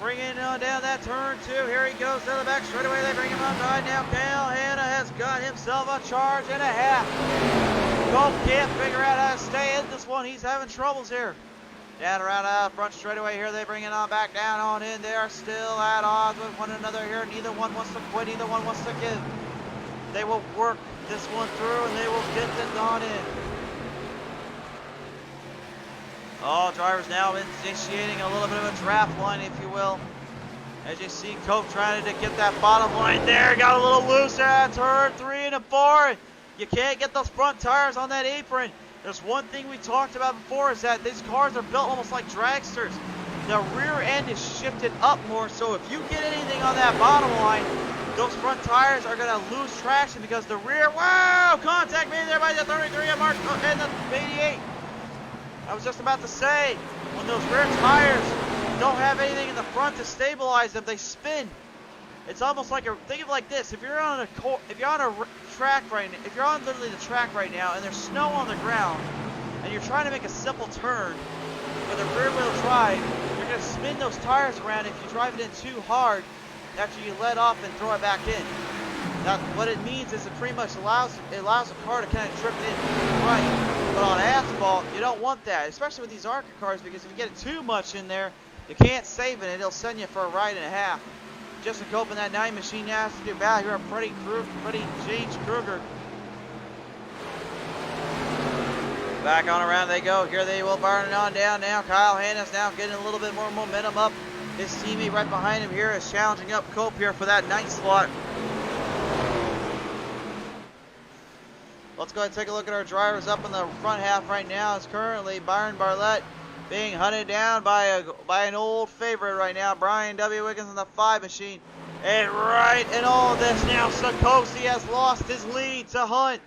Bringing it on down that turn 2. Here he goes to the back straightaway. They bring him on by now. Kyle Hanna has got himself a charge and a half. Cope can't figure out how to stay in this one. He's having troubles here. Down around out front straightaway here. They bring it on back down on in. They are still at odds with one another here. Neither one wants to quit. Neither one wants to give. They will work this one through and they will get it on in. All drivers now initiating a little bit of a draft line, if you will. As you see, Cope trying to get that bottom line there. Got a little loose there at turn 3 and 4. You can't get those front tires on that apron. There's one thing we talked about before is that these cars are built almost like dragsters. The rear end is shifted up more, so if you get anything on that bottom line, those front tires are going to lose traction because the rear, wow, contact made there by the 33 and Mark and the 88. I was just about to say, when those rear tires don't have anything in the front to stabilize them, they spin. It's almost like think of it like this: if you're on a track right now, if you're on literally the track right now, and there's snow on the ground, and you're trying to make a simple turn with a rear wheel drive, you're going to spin those tires around if you drive it in too hard after you let off and throw it back in. Now, what it means is it pretty much allows the car to kind of drift in right. But on asphalt, you don't want that, especially with these ARCA cars, because if you get it too much in there, you can't save it, and it'll send you for a ride and a half. Justin Cope in that 9 machine now has to do battle here on Freddie James Kruger. Back on around they go. Here they will burn it on down now. Kyle Hanna's now getting a little bit more momentum up. His teammate right behind him here is challenging up Cope here for that 9th slot. Let's go ahead and take a look at our drivers up in the front half right now. It's currently Byron Barlett being hunted down by an old favorite right now, Brian W. Wiggins in the 5 machine. And right in all of this now, Sakosi has lost his lead to Hunt.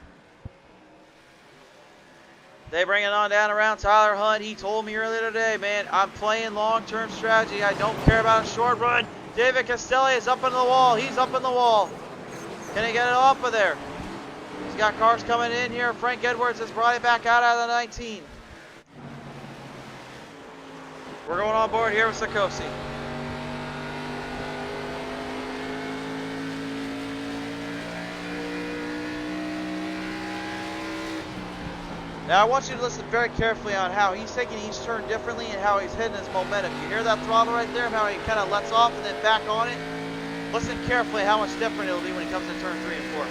They bring it on down around Tyler Hunt. He told me earlier today, man, I'm playing long-term strategy. I don't care about a short run. David Castelli is up in the wall. He's up in the wall. Can he get it off of there? He's got cars coming in here. Frank Edwards has brought it back out of the 19. We're going on board here with Sakosi. Now I want you to listen very carefully on how he's taking each turn differently and how he's hitting his momentum. You hear that throttle right there, how he kind of lets off and then back on it? Listen carefully how much different it'll be when he comes to turn 3 and 4.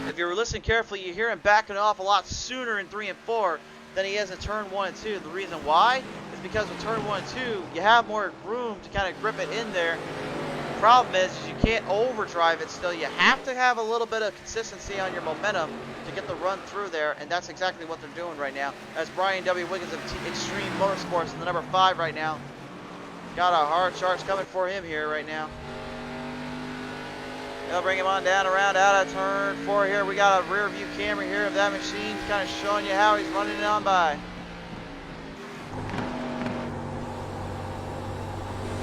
If you were listening carefully, you hear him backing off a lot sooner in 3 and 4 than he is in turn 1 and 2. The reason why is because with turn 1 and 2, you have more room to kind of grip it in there. The problem is you can't overdrive it still. You have to have a little bit of consistency on your momentum to get the run through there, and that's exactly what they're doing right now. As Brian W. Wiggins of Extreme Motorsports in the number 5 right now. Got a hard charge coming for him here right now. They'll bring him on down around out of turn 4 here. We got a rear view camera here of that machine kind of showing you how he's running it on by.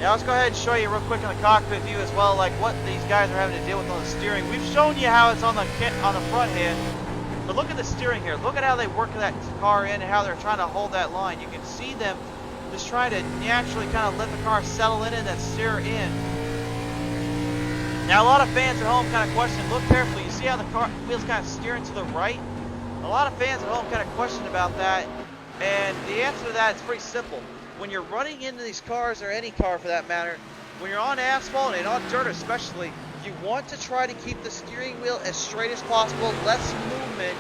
Now let's go ahead and show you real quick in the cockpit view as well, like what these guys are having to deal with on the steering. We've shown you how it's on the front end, but look at the steering here. Look at how they work that car in and how they're trying to hold that line. You can see them just trying to naturally kind of let the car settle in and then steer in. Now, a lot of fans at home kind of question, look carefully, you see how the car wheels kind of steering to the right? A lot of fans at home kind of question about that, and the answer to that is pretty simple. When you're running into these cars, or any car for that matter, when you're on asphalt and on dirt especially, you want to try to keep the steering wheel as straight as possible, less movement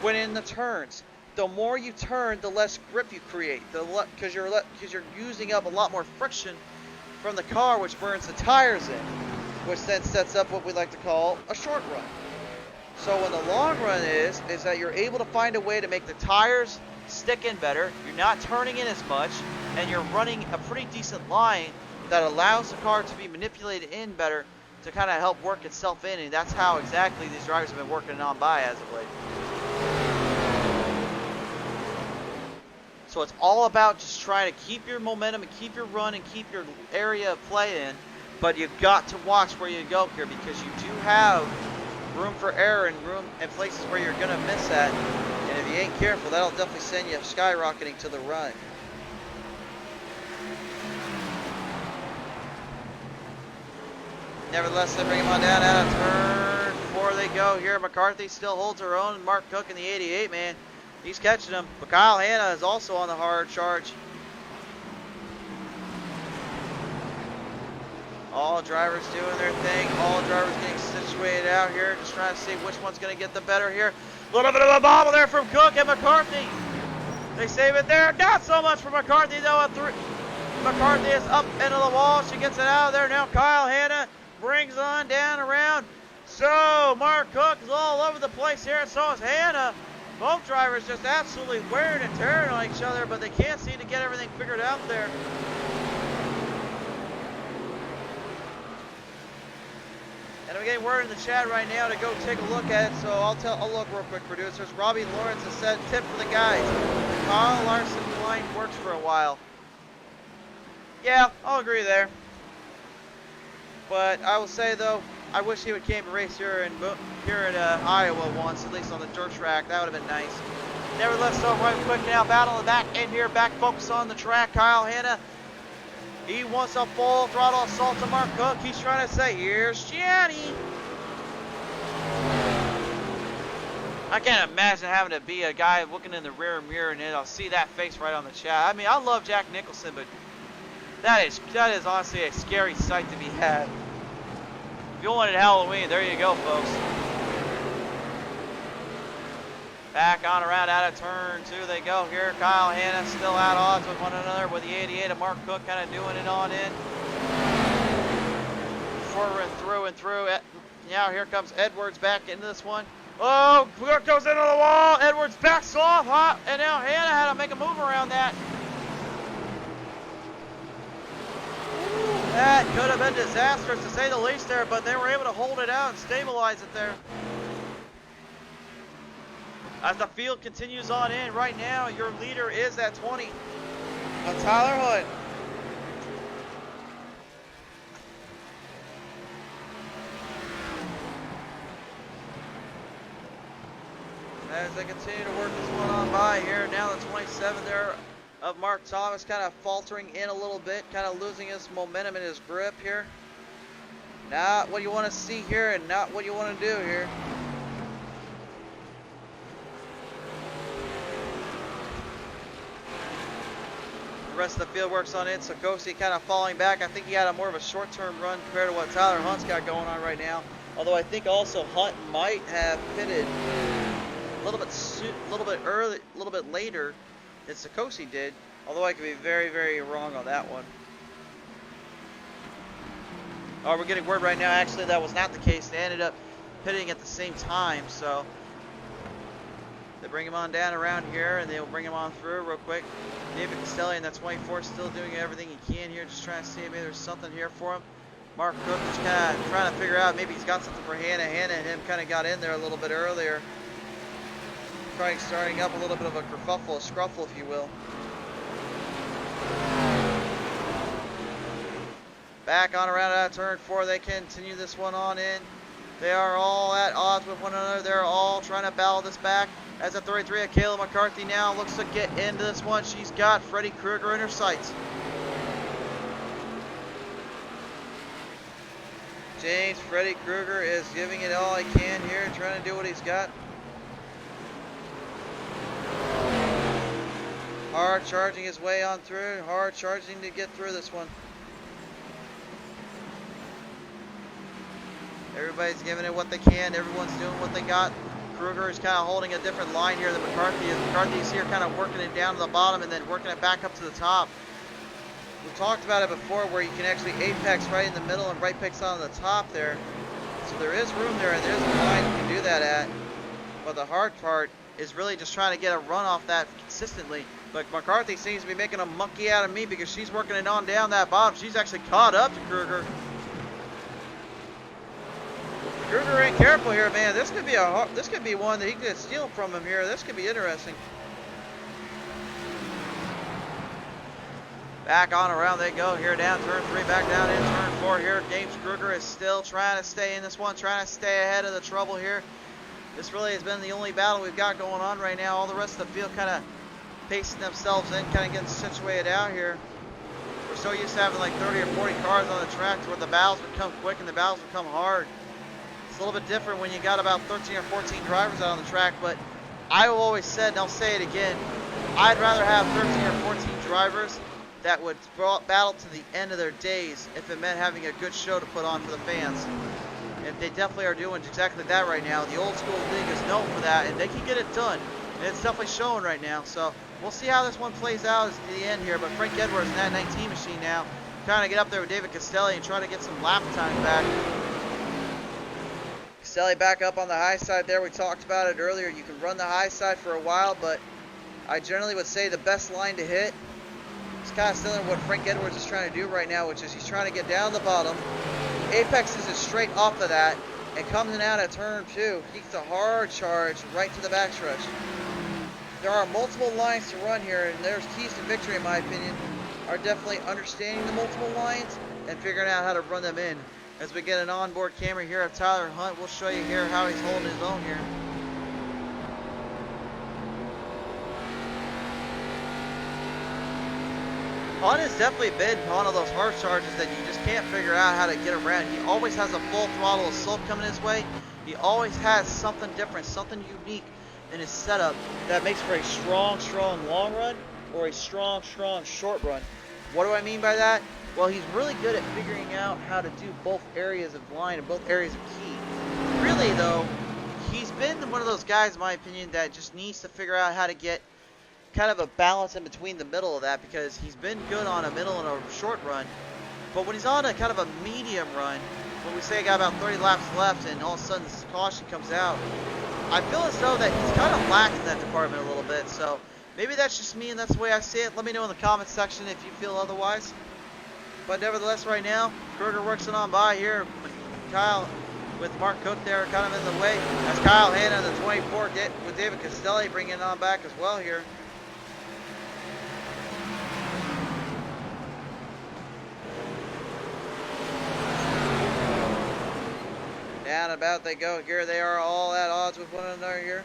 when in the turns. The more you turn, the less grip you create, because you're using up a lot more friction from the car, which burns the tires in, which then sets up what we like to call a short run. So when the long run is that you're able to find a way to make the tires stick in better, you're not turning in as much, and you're running a pretty decent line that allows the car to be manipulated in better to kind of help work itself in, and that's how exactly these drivers have been working on by as of late. So it's all about just trying to keep your momentum and keep your run and keep your area of play in, but you've got to watch where you go here, because you do have room for error and room and places where you're going to miss at, and if you ain't careful, that'll definitely send you skyrocketing to the run. Nevertheless, they bring him on down out of turn 4 they go here. McCarthy still holds her own. Mark Cook in the 88, man. He's catching him. But Kyle Hanna is also on the hard charge. All drivers doing their thing. All drivers getting situated out here. Just trying to see which one's going to get the better here. A little bit of a bobble there from Cook and McCarthy. They save it there. Not so much for McCarthy, though. McCarthy is up into the wall. She gets it out of there. Now Kyle Hanna brings on down around. So Mark Cook is all over the place here, and so is Hanna. Both drivers just absolutely wearing and tearing on each other, but they can't seem to get everything figured out there. And I'm getting word in the chat right now to go take a look at it, so I'll look real quick, producers. Robbie Lawrence has said, tip for the guys. Kyle Larson line works for a while. Yeah, I'll agree there. But I will say, though, I wish he would came to race here in Iowa once, at least on the dirt track. That would have been nice. Nevertheless, though, right quick now, battle in the back end here, back focus on the track. Kyle Hanna, he wants a full throttle assault to Mark Cook. He's trying to say, here's Gianni. I can't imagine having to be a guy looking in the rear mirror and then I'll see that face right on the chat. I mean, I love Jack Nicholson, but that is honestly a scary sight to be had. If you wanted Halloween, there you go, folks. Back on around out of turn 2 they go here. Kyle Hanna still at odds with one another with the 88 of Mark Cook kind of doing it on in. Forward and through. Now here comes Edwards back into this one. Oh, Cook goes into the wall. Edwards backs off, and now Hanna had to make a move around that. That could have been disastrous to say the least there, but they were able to hold it out and stabilize it there. As the field continues on in, right now your leader is at 20. Tyler Hood. As they continue to work this one on by here, now the 27 there of Mark Thomas kind of faltering in a little bit, kind of losing his momentum and his grip here. Not what you want to see here and not what you want to do here. The rest of the field works on in. Sakosi kind of falling back. I think he had a more of a short-term run compared to what Tyler Hunt's got going on right now. Although I think also Hunt might have pitted a little bit early, a little bit later than Sakosi did, although I could be very, very wrong on that one. Oh, we're getting word right now, actually, that was not the case. They ended up pitting at the same time, so they bring him on down around here, and they'll bring him on through real quick. David Castelli, that 24, still doing everything he can here, just trying to see if maybe there's something here for him. Mark Cook just kind of trying to figure out maybe he's got something for Hanna. Hanna and him kind of got in there a little bit earlier. Starting up a little bit of a kerfuffle, a scruffle, if you will. Back on around out of turn 4, they continue this one on in. They are all at odds with one another. They're all trying to battle this back. As a 33 of Kayla McCarthy now looks to get into this one. She's got Freddie Krueger in her sights. James Freddy Krueger is giving it all he can here, trying to do what he's got. Hard charging his way on through, hard charging to get through this one. Everybody's giving it what they can, everyone's doing what they got. Krueger is kind of holding a different line here than McCarthy is. McCarthy's here kind of working it down to the bottom and then working it back up to the top. We've talked about it before where you can actually apex right in the middle and right picks on the top there. So there is room there and there's a line you can do that at. But the hard part is really just trying to get a run off that consistently. But McCarthy seems to be making a monkey out of me because she's working it on down that bottom. She's actually caught up to Krueger. Krueger ain't careful here, man. This could be one that he could steal from him here. This could be interesting. Back on around they go here, down turn 3, back down in turn 4 here. James Krueger is still trying to stay in this one, trying to stay ahead of the trouble here. This really has been the only battle we've got going on right now. All the rest of the field kind of pacing themselves in, kind of getting situated out here. We're so used to having like 30 or 40 cars on the track where the battles would come quick and the battles would come hard. It's a little bit different when you got about 13 or 14 drivers out on the track, but I've always said, and I'll say it again, I'd rather have 13 or 14 drivers that would battle to the end of their days if it meant having a good show to put on for the fans. And they definitely are doing exactly that right now. The old school league is known for that, and they can get it done. And it's definitely showing right now. So we'll see how this one plays out to the end here. But Frank Edwards in that 19 machine now, trying to get up there with David Castelli and try to get some lap time back. Castelli back up on the high side there. We talked about it earlier. You can run the high side for a while, but I generally would say the best line to hit is kind of still in what Frank Edwards is trying to do right now, which is he's trying to get down the bottom. Apexes is straight off of that and comes in out at turn 2. He gets a hard charge right to the backstretch. There are multiple lines to run here, and there's keys to victory, in my opinion, are definitely understanding the multiple lines and figuring out how to run them in. As we get an onboard camera here of Tyler Hunt, we'll show you here how he's holding his own here. Hunt has definitely been one of those hard charges that you just can't figure out how to get around. He always has a full throttle assault coming his way. He always has something different, something unique in his setup that makes for a strong long run or a strong short run. What do I mean by that? Well, he's really good at figuring out how to do both areas of line and both areas of key. Really, though, he's been one of those guys, in my opinion, that just needs to figure out how to get kind of a balance in between the middle of that, because he's been good on a middle and a short run. But when he's on a kind of a medium run, when we say I got about 30 laps left and all of a sudden this caution comes out, I feel as though that he's kind of lacking that department a little bit. So maybe that's just me and that's the way I see it. Let me know in the comments section if you feel otherwise. But nevertheless, right now, Krueger works it on by here. Kyle with Mark Cook there kind of in the way. As Kyle Hanna in the 24 with David Castelli bringing it on back as well here. Down and about they go here. They are all at odds with one another here.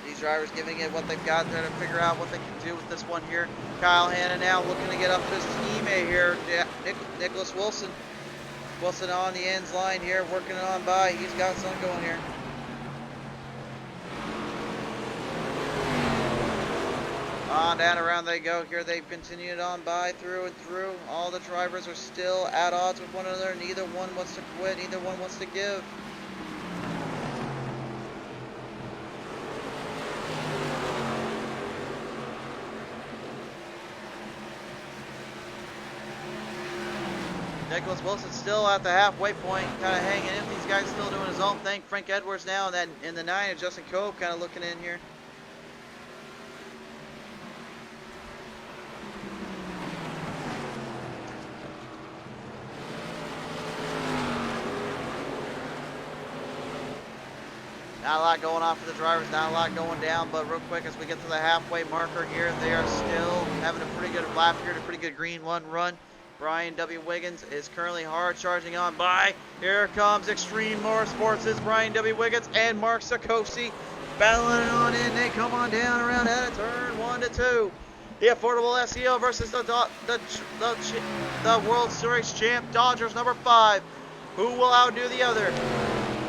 These drivers giving it what they've got there to figure out what they can do with this one here. Kyle Hanna now looking to get up to his teammate here, Nicholas Wilson. Wilson on the ends line here, working it on by. He's got something going here. On down around they go here. They've continued on by through and through. All the drivers are still at odds with one another. Neither one wants to quit. Neither one wants to give. Nicholas Wilson still at the halfway point, kind of hanging in. These guys still doing his own thing. Frank Edwards now, and then in the 9, and Justin Cove kind of looking in here. Not a lot going on for the drivers, not a lot going down, but real quick as we get to the halfway marker here, they are still having a pretty good lap here, a pretty good green one run. Brian W. Wiggins is currently hard charging on by. Here comes Extreme Motorsports. It's Brian W. Wiggins and Mark Sakosi battling on in. They come on down around out of turn 1 to 2. The affordable SEO versus the World Series champ Dodgers number 5. Who will outdo the other?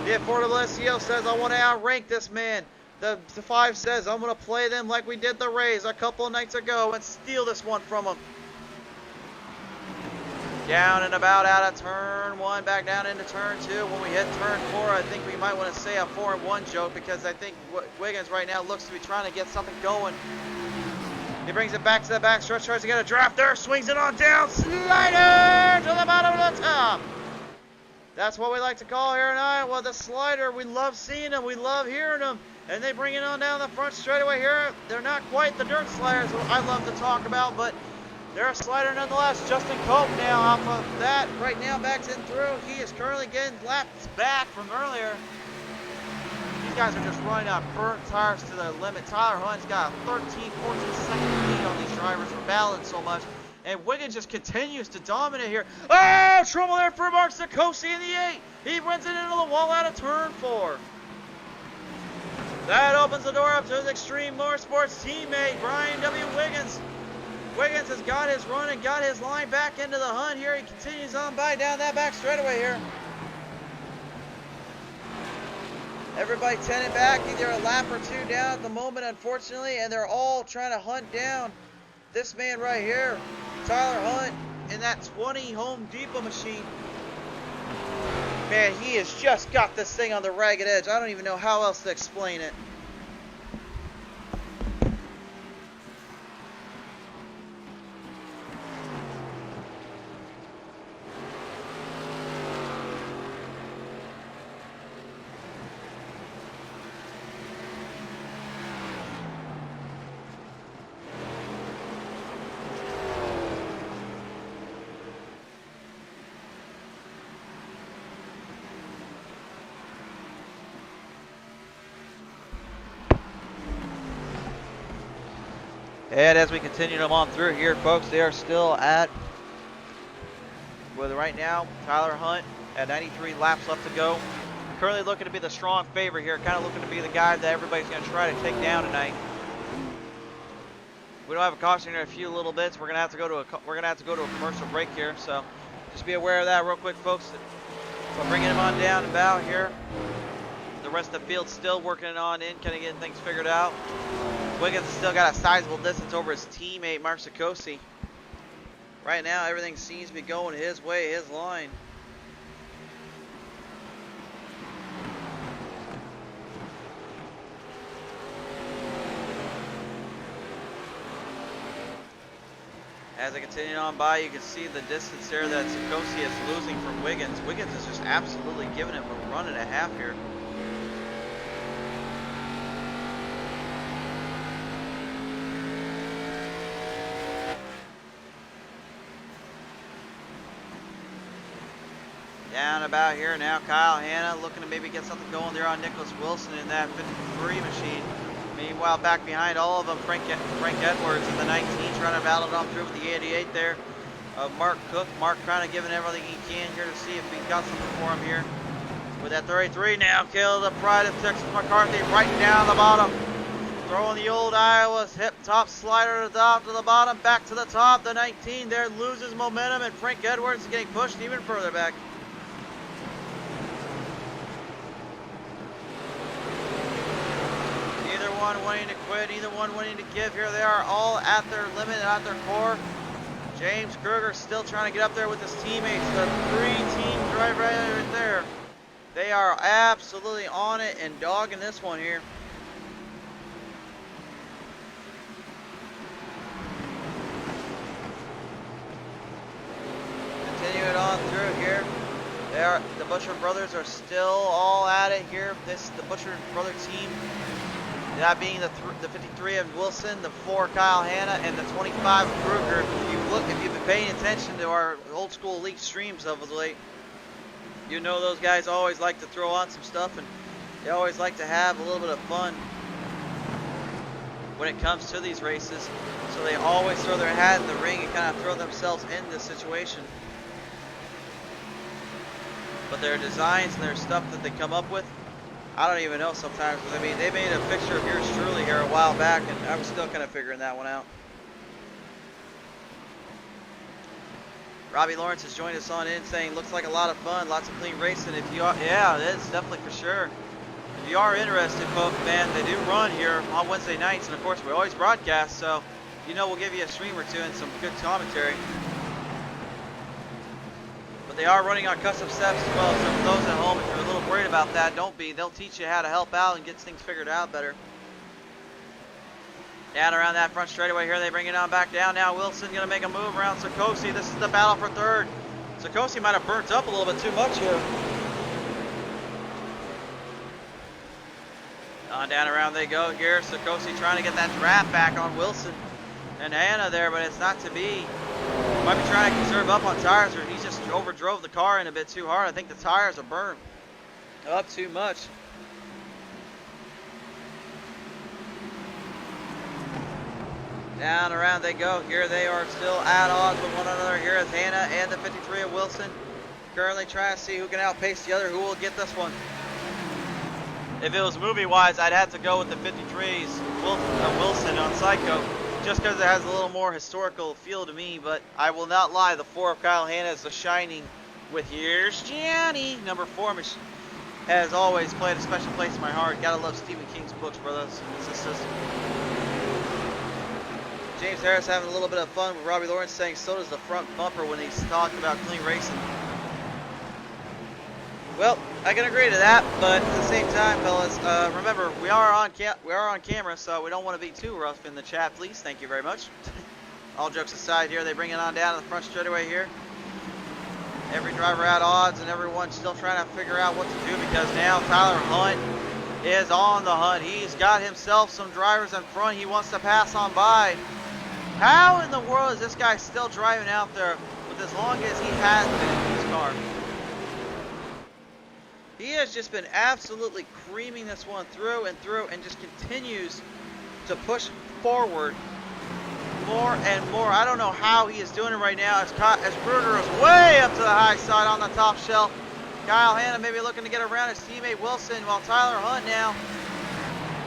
The affordable SEO says, I want to outrank this man. The 5 says, I'm going to play them like we did the Rays a couple of nights ago and steal this one from them. Down and about out of turn 1, back down into turn 2. When we hit turn 4, I think we might want to say a 4-1 joke, because I think Wiggins right now looks to be trying to get something going. He brings it back to the back stretch, tries to get a draft there, swings it on down, slider to the bottom of the top. That's what we like to call here in Iowa, the slider. We love seeing them, we love hearing them. And they bring it on down the front straightaway here. They're not quite the dirt sliders I love to talk about, but they're a slider nonetheless. Justin Cope now off of that. Right now backs in through. He is currently getting laps back from earlier. These guys are just running out burnt tires to the limit. Tyler Hunt's got a 13-14 second lead on these drivers for battling so much. And Wiggins just continues to dominate here. Oh, trouble there for Mark Sikosi in the 8. He runs it into the wall out of turn 4. That opens the door up to his Extreme Motorsports teammate, Brian W. Wiggins. Wiggins has got his run and got his line back into the hunt here. He continues on by down that back straightaway here. Everybody tending back, either a lap or 2 down at the moment, unfortunately, and they're all trying to hunt down this man right here, Tyler Hunt, in that 20 Home Depot machine. Man, he has just got this thing on the ragged edge. I don't even know how else to explain it. And as we continue them on through here, folks, they are still at, with right now, Tyler Hunt at 93 laps left to go. Currently looking to be the strong favorite here, kind of looking to be the guy that everybody's going to try to take down tonight. We don't have a caution here in a few little bits. We're going to have to go to a commercial break here, so just be aware of that real quick, folks. So bringing him on down and bow here. The rest of the field's still working on in, kind of getting things figured out. Wiggins has still got a sizable distance over his teammate, Mark Sikosi. Right now, everything seems to be going his way, his line. As I continue on by, you can see the distance there that Sikosi is losing from Wiggins. Wiggins is just absolutely giving him a run and a half here. Down about here now, Kyle Hanna looking to maybe get something going there on Nicholas Wilson in that 53 machine. Meanwhile, back behind all of them, Frank Edwards in the 19 trying to battle it on through with the 88 there. Mark Cook. Mark trying to give it everything he can here to see if he's got something for him here. With that 33 now, kill the pride of Texas McCarthy right down the bottom. Throwing the old Iowa's hip top slider to the bottom, back to the top. The 19 there loses momentum, and Frank Edwards is getting pushed even further back. One wanting to quit, either one wanting to give here. They are all at their limit, at their core. James Kruger still trying to get up there with his teammates. The 3-team driver right there. They are absolutely on it and dogging this one here. Continue it on through here. The Butcher brothers are still all at it here. The Butcher brother team. That being the 53 of Wilson, the 4 Kyle Hanna, and the 25 of Kruger. If you've been paying attention to our old school league streams of late, you know those guys always like to throw on some stuff, and they always like to have a little bit of fun when it comes to these races. So they always throw their hat in the ring and kind of throw themselves in this situation. But their designs and their stuff that they come up with, I don't even know sometimes, because I mean, they made a picture of yours truly here a while back, and I was still kind of figuring that one out. Robbie Lawrence has joined us on in saying, looks like a lot of fun, lots of clean racing. If you are, yeah, it is definitely for sure. If you are interested, folks, man, they do run here on Wednesday nights, and of course we always broadcast, so you know we'll give you a stream or two and some good commentary. But they are running on custom steps as well, so for those at home, if you're a little worried about that, don't be. They'll teach you how to help out and get things figured out better. Down around that front straightaway here, they bring it on back down. Now Wilson going to make a move around Sikosi. This is the battle for third. Sikosi might have burnt up a little bit too much here. On down around they go here. Sikosi trying to get that draft back on Wilson and Hannah there, but it's not to be. Might be trying to conserve up on tires, or he just overdrove the car in a bit too hard. I think the tires are burned up too much. Down around they go. Here they are still at odds with one another. Here is Hannah and the 53 of Wilson. Currently trying to see who can outpace the other, who will get this one. If it was movie-wise, I'd have to go with the 53's Wilson on Psycho, just because it has a little more historical feel to me, but I will not lie, the 4 of Kyle Hannah is the shining with Here's Gianni. Number 4 has always played a special place in my heart. Gotta love Stephen King's books, brothers and sisters. James Harris having a little bit of fun with Robbie Lawrence saying so does the front bumper when he's talking about clean racing. Well, I can agree to that, but at the same time, fellas, remember we are on camera, so we don't want to be too rough in the chat, please. Thank you very much. All jokes aside, here they bring it on down to the front straightaway here. Every driver at odds, and everyone's still trying to figure out what to do because now Tyler Hunt is on the hunt. He's got himself some drivers in front he wants to pass on by. How in the world is this guy still driving out there with as long as he has been in his car? He has just been absolutely creaming this one through and just continues to push forward more and more. I don't know how he is doing it right now as Kruger is way up to the high side on the top shelf. Kyle Hannah maybe looking to get around his teammate Wilson, while Tyler Hunt now,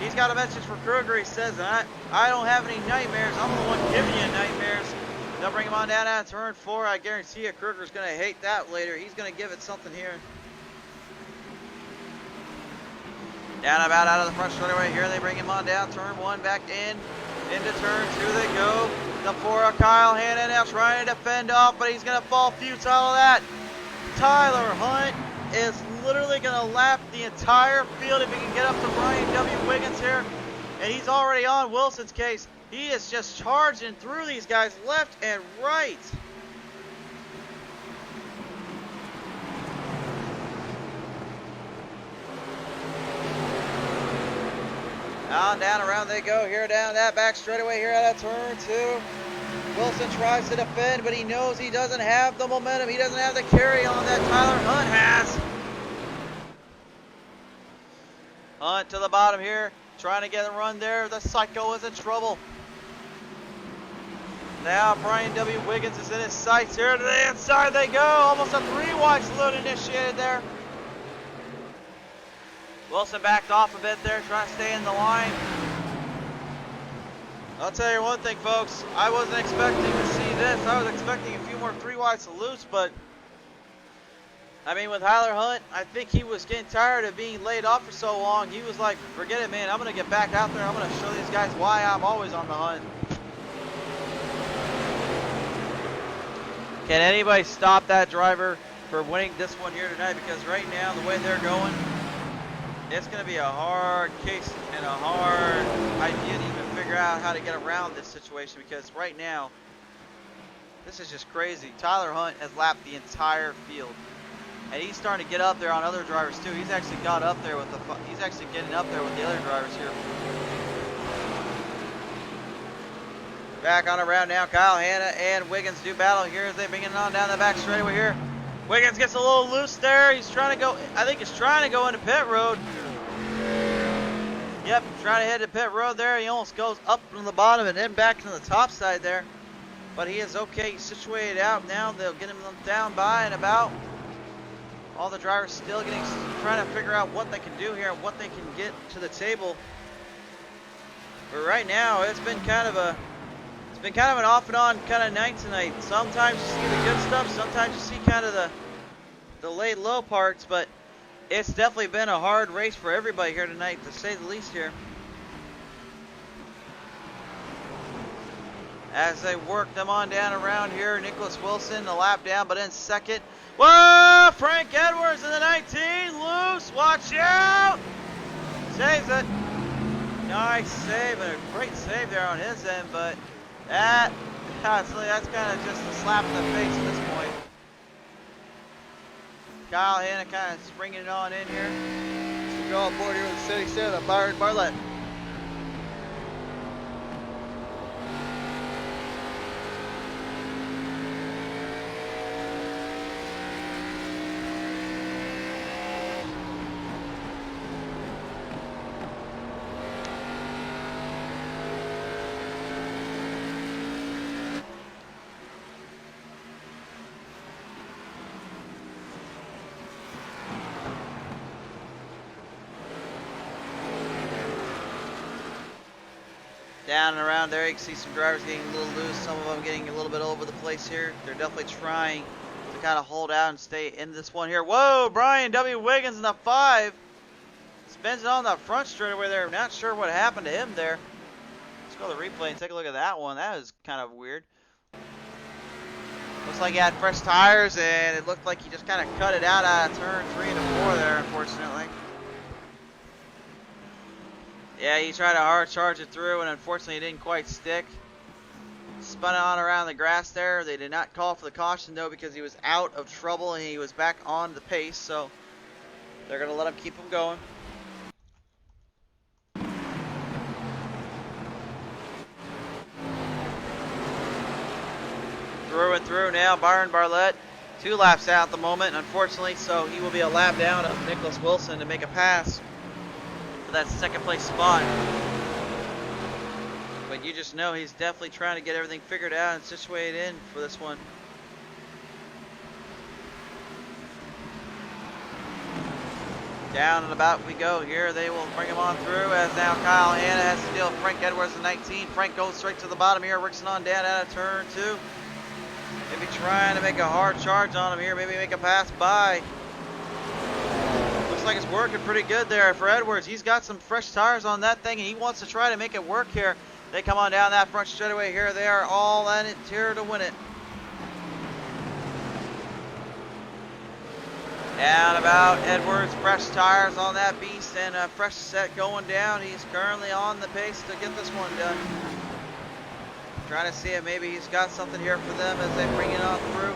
he's got a message for Kruger. He says, I don't have any nightmares. I'm the one giving you nightmares. They'll bring him on down out of turn 4. I guarantee you Kruger's going to hate that later. He's going to give it something here. Down about out of the front straightaway here. They bring him on down turn 1 back into turn 2 they go. The 4 of Kyle Hannah now trying to defend off, but he's going to fall futile of that. Tyler Hunt is literally going to lap the entire field if he can get up to Brian W. Wiggins here. And he's already on Wilson's case. He is just charging through these guys left and right. On down around they go here down that back straightaway here out of turn 2. Wilson tries to defend, but he knows he doesn't have the momentum. He doesn't have the carry on that Tyler Hunt has. Hunt to the bottom here, trying to get a run there. The Psycho is in trouble. Now Brian W. Wiggins is in his sights here. To the inside they go. Almost a 3-wide salute initiated there. Wilson backed off a bit there, trying to stay in the line. I'll tell you one thing, folks. I wasn't expecting to see this. I was expecting a few more 3-wide salutes, but I mean, with Tyler Hunt, I think he was getting tired of being laid off for so long. He was like, forget it, man. I'm going to get back out there. I'm going to show these guys why I'm always on the hunt. Can anybody stop that driver for winning this one here tonight? Because right now, the way they're going, it's going to be a hard case and a hard idea to even figure out how to get around this situation, because right now, this is just crazy. Tyler Hunt has lapped the entire field, and he's starting to get up there on other drivers too. He's actually got up there with he's actually getting up there with the other drivers here. Back on around now, Kyle Hannah and Wiggins do battle here as they bring it on down the back straightaway here. Wiggins gets a little loose there. He's trying to go, I think he's trying to go into pit road. Yep, trying to head to pit road there. He almost goes up from the bottom and then back to the top side there. But he is okay. He's situated out now. They'll get him down by and about. All the drivers still trying to figure out what they can do here and what they can get to the table. But right now, it's been kind of a been kind of an off and on kind of night tonight. Sometimes you see the good stuff, sometimes you see kind of the late low parts, but it's definitely been a hard race for everybody here tonight, to say the least here. As they work them on down around here, Nicholas Wilson, a lap down, but in second. Whoa! Frank Edwards in the 19, loose, watch out! Saves it. Nice save, and a great save there on his end, but that's kind of just a slap in the face at this point. Kyle Hanna kind of springing it on in here. So we go on board here with the City Set of Byron Bartlett. Down and around there, you can see some drivers getting a little loose, some of them getting a little bit over the place here. They're definitely trying to kind of hold out and stay in this one here. Whoa, Brian W. Wiggins in the 5. Spins it on the front straightaway there. Not sure what happened to him there. Let's go to the replay and take a look at that one. That was kind of weird. Looks like he had fresh tires, and it looked like he just kind of cut it out of turn 3 and 4 there, unfortunately. Yeah, he tried to hard charge it through, and unfortunately it didn't quite stick. Spun on around the grass there. They did not call for the caution, though, because he was out of trouble and he was back on the pace, so they're going to let him keep him going. Through and through now, Byron Bartlett. 2 laps out at the moment, unfortunately, so he will be a lap down of Nicholas Wilson to make a pass for that second place spot. But you just know he's definitely trying to get everything figured out and situated in for this one. Down and about we go here. They will bring him on through as now Kyle Hanna has to deal with Frank Edwards in 19. Frank goes straight to the bottom here. Rickson on down out of turn 2. Maybe trying to make a hard charge on him here. Maybe make a pass by. Looks like it's working pretty good there for Edwards. He's got some fresh tires on that thing and he wants to try to make it work here. They come on down that front straightaway here. They are all in it here to win it. Down about Edwards, fresh tires on that beast and a fresh set going down. He's currently on the pace to get this one done. Trying to see if maybe he's got something here for them as they bring it on through.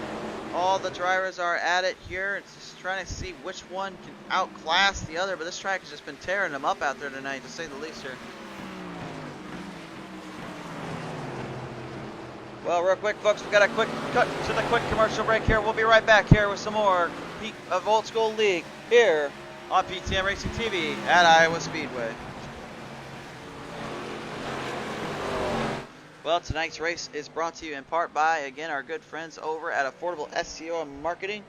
All the drivers are at it here. It's just trying to see which one can outclass the other, but this track has just been tearing them up out there tonight, to say the least here. Well, real quick, folks, we got a quick cut to the quick commercial break here. We'll be right back here with some more peak of Old School League here on PTM Racing TV at Iowa Speedway. Well, tonight's race is brought to you in part by, again, our good friends over at Affordable SEO and Marketing,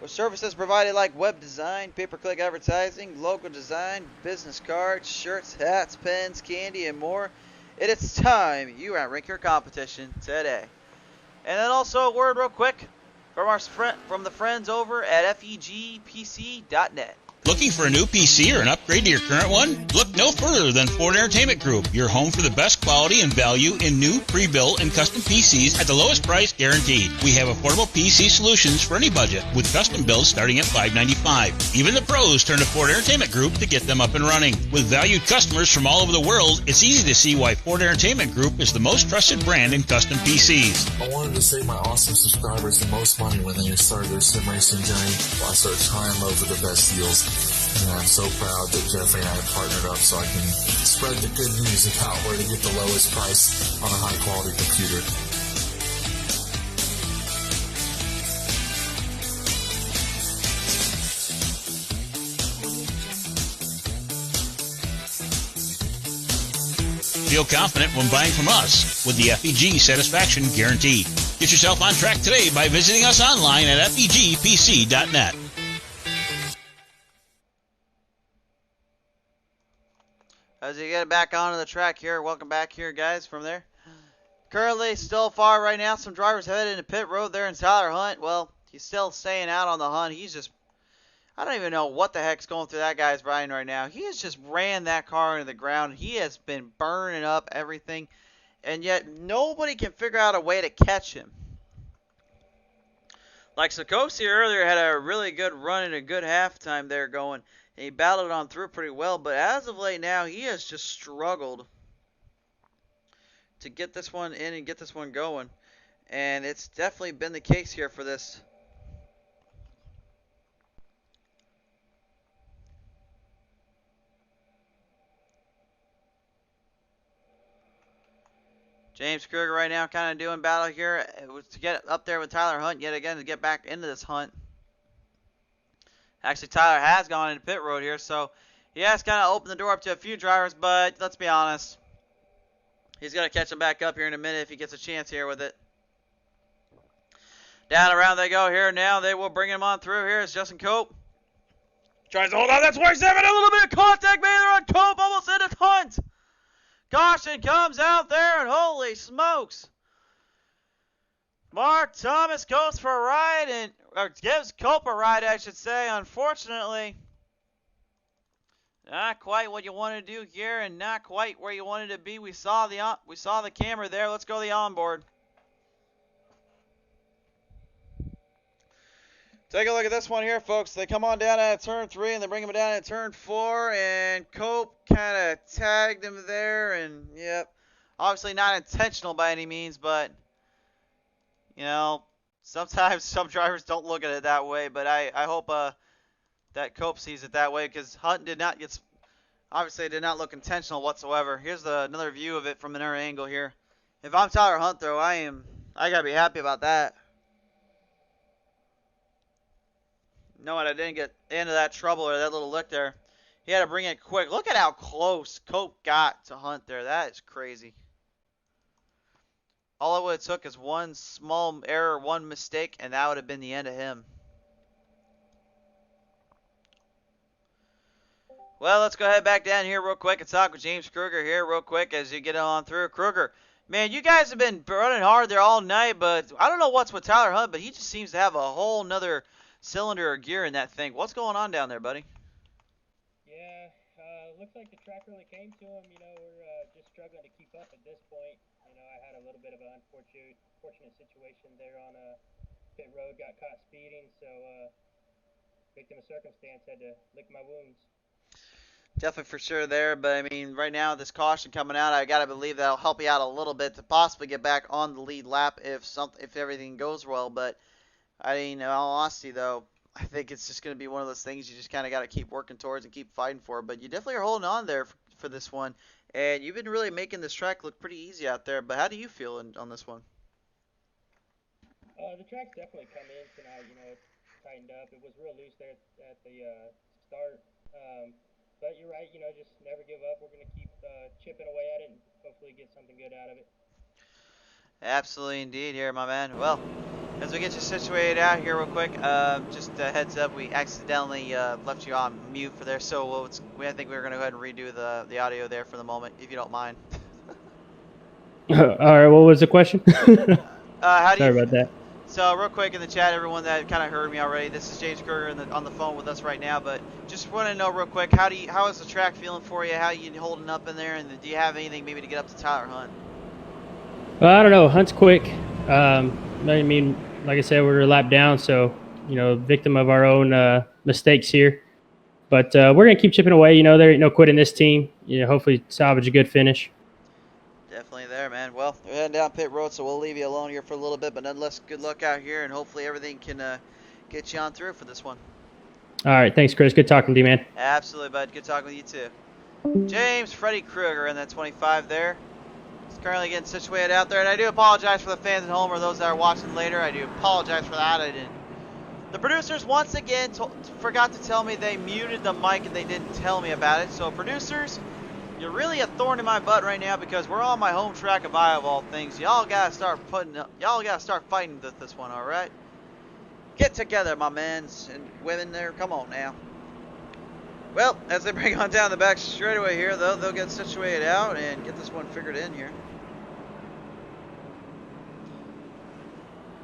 with services provided like web design, pay-per-click advertising, logo design, business cards, shirts, hats, pens, candy, and more. It is time you outrank your competition today. And then also a word real quick from the friends over at FEGPC.net. Looking for a new PC or an upgrade to your current one? Look no further than Ford Entertainment Group, your home for the best quality and value in new, pre-built, and custom PCs at the lowest price guaranteed. We have affordable PC solutions for any budget, with custom builds starting at $595. Even the pros turn to Ford Entertainment Group to get them up and running. With valued customers from all over the world, it's easy to see why Ford Entertainment Group is the most trusted brand in custom PCs. I wanted to save my awesome subscribers the most money when they start their sim racing journey, while I start trying over the best deals. And I'm so proud that Jeffrey and I have partnered up so I can spread the good news about where to get the lowest price on a high quality computer. Feel confident when buying from us with the FEG Satisfaction Guarantee. Get yourself on track today by visiting us online at FEGPC.net. As you get back onto the track here, welcome back here, guys, from there. Currently, still far right now. Some drivers headed into pit road there, and Tyler Hunt, well, he's still staying out on the hunt. He's just, I don't even know what the heck's going through that guy's brain right now. He has just ran that car into the ground. He has been burning up everything, and yet nobody can figure out a way to catch him. Like Sikosi earlier had a really good run and a good halftime there going, and he battled on through pretty well, but as of late now, he has just struggled to get this one in and get this one going. And it's definitely been the case here for this. James Kruger right now kind of doing battle here to get up there with Tyler Hunt yet again to get back into this hunt. Actually, Tyler has gone into pit road here, so he has kind of opened the door up to a few drivers, but let's be honest. He's going to catch him back up here in a minute if he gets a chance here with it. Down around they go here now. They will bring him on through here. It's Justin Cope. Tries to hold on. That's 27. A little bit of contact made there on Cope. Almost into Hunt. Caution comes out there, and holy smokes. Mark Thomas goes for a ride, or gives Cope a ride, I should say. Unfortunately, not quite what you want to do here, and not quite where you wanted to be. We saw the camera there. Let's go to the onboard. Take a look at this one here, folks. They come on down out of turn 3, and they bring him down at turn 4, and Cope kind of tagged him there, and yep, obviously not intentional by any means, but you know, sometimes some drivers don't look at it that way, but I hope that Cope sees it that way, because Hunt did not look intentional whatsoever. Here's another view of it from another angle here. If I'm Tyler Hunt, though, I gotta be happy about that. Knowing I didn't get into that trouble or that little lick there. He had to bring it quick. Look at how close Cope got to Hunt there. That is crazy. All it would have took is one small error, one mistake, and that would have been the end of him. Well, let's go ahead back down here real quick and talk with James Kruger here real quick as you get on through. Kruger, man, you guys have been running hard there all night, but I don't know what's with Tyler Hunt, but he just seems to have a whole nother cylinder or gear in that thing. What's going on down there, buddy? Yeah, looks like the track really came to him. You know, we're just struggling to keep up at this point. You know, I had a little bit of an unfortunate situation there on pit road, got caught speeding, so victim of circumstance, had to lick my wounds. Definitely for sure there, but I mean, right now this caution coming out, I gotta believe that'll help you out a little bit to possibly get back on the lead lap if everything goes well. But I mean, in all honesty, though, I think it's just going to be one of those things you just kind of got to keep working towards and keep fighting for. But you definitely are holding on there for this one. And you've been really making this track look pretty easy out there. But how do you feel on this one? The track's definitely come in tonight. You know, it's tightened up. It was real loose there at the start. But you're right. You know, just never give up. We're going to keep chipping away at it and hopefully get something good out of it. Absolutely indeed here, my man. Well, as we get you situated out here real quick, just a heads up, we accidentally left you on mute for there, so I think we're going to go ahead and redo the audio there for the moment, if you don't mind. All right, what was the question? Sorry about that. So real quick in the chat, everyone that kind of heard me already, this is James Kruger on the phone with us right now, but just want to know real quick, how is the track feeling for you? How are you holding up in there, and do you have anything maybe to get up to Tyler Hunt? Well, I don't know. Hunt's quick. I mean, like I said, we're a lap down, so, you know, victim of our own mistakes here. But we're going to keep chipping away. You know, there ain't no quit in this team. You know, hopefully salvage a good finish. Definitely there, man. Well, we're heading down pit road, so we'll leave you alone here for a little bit. But nonetheless, good luck out here, and hopefully everything can get you on through for this one. All right. Thanks, Chris. Good talking to you, man. Absolutely, bud. Good talking with you, too. James Freddie Kruger in that 25 there. Currently getting situated out there, and I do apologize for the fans at home or those that are watching later. I do apologize for that. I didn't. The producers once again forgot to tell me they muted the mic and they didn't tell me about it. So producers, you're really a thorn in my butt right now because we're on my home track of all things. Y'all gotta start fighting with this one, all right? Get together, my men and women there. Come on now. Well, as they bring on down the back straightaway here, though, they'll get situated out and get this one figured in here.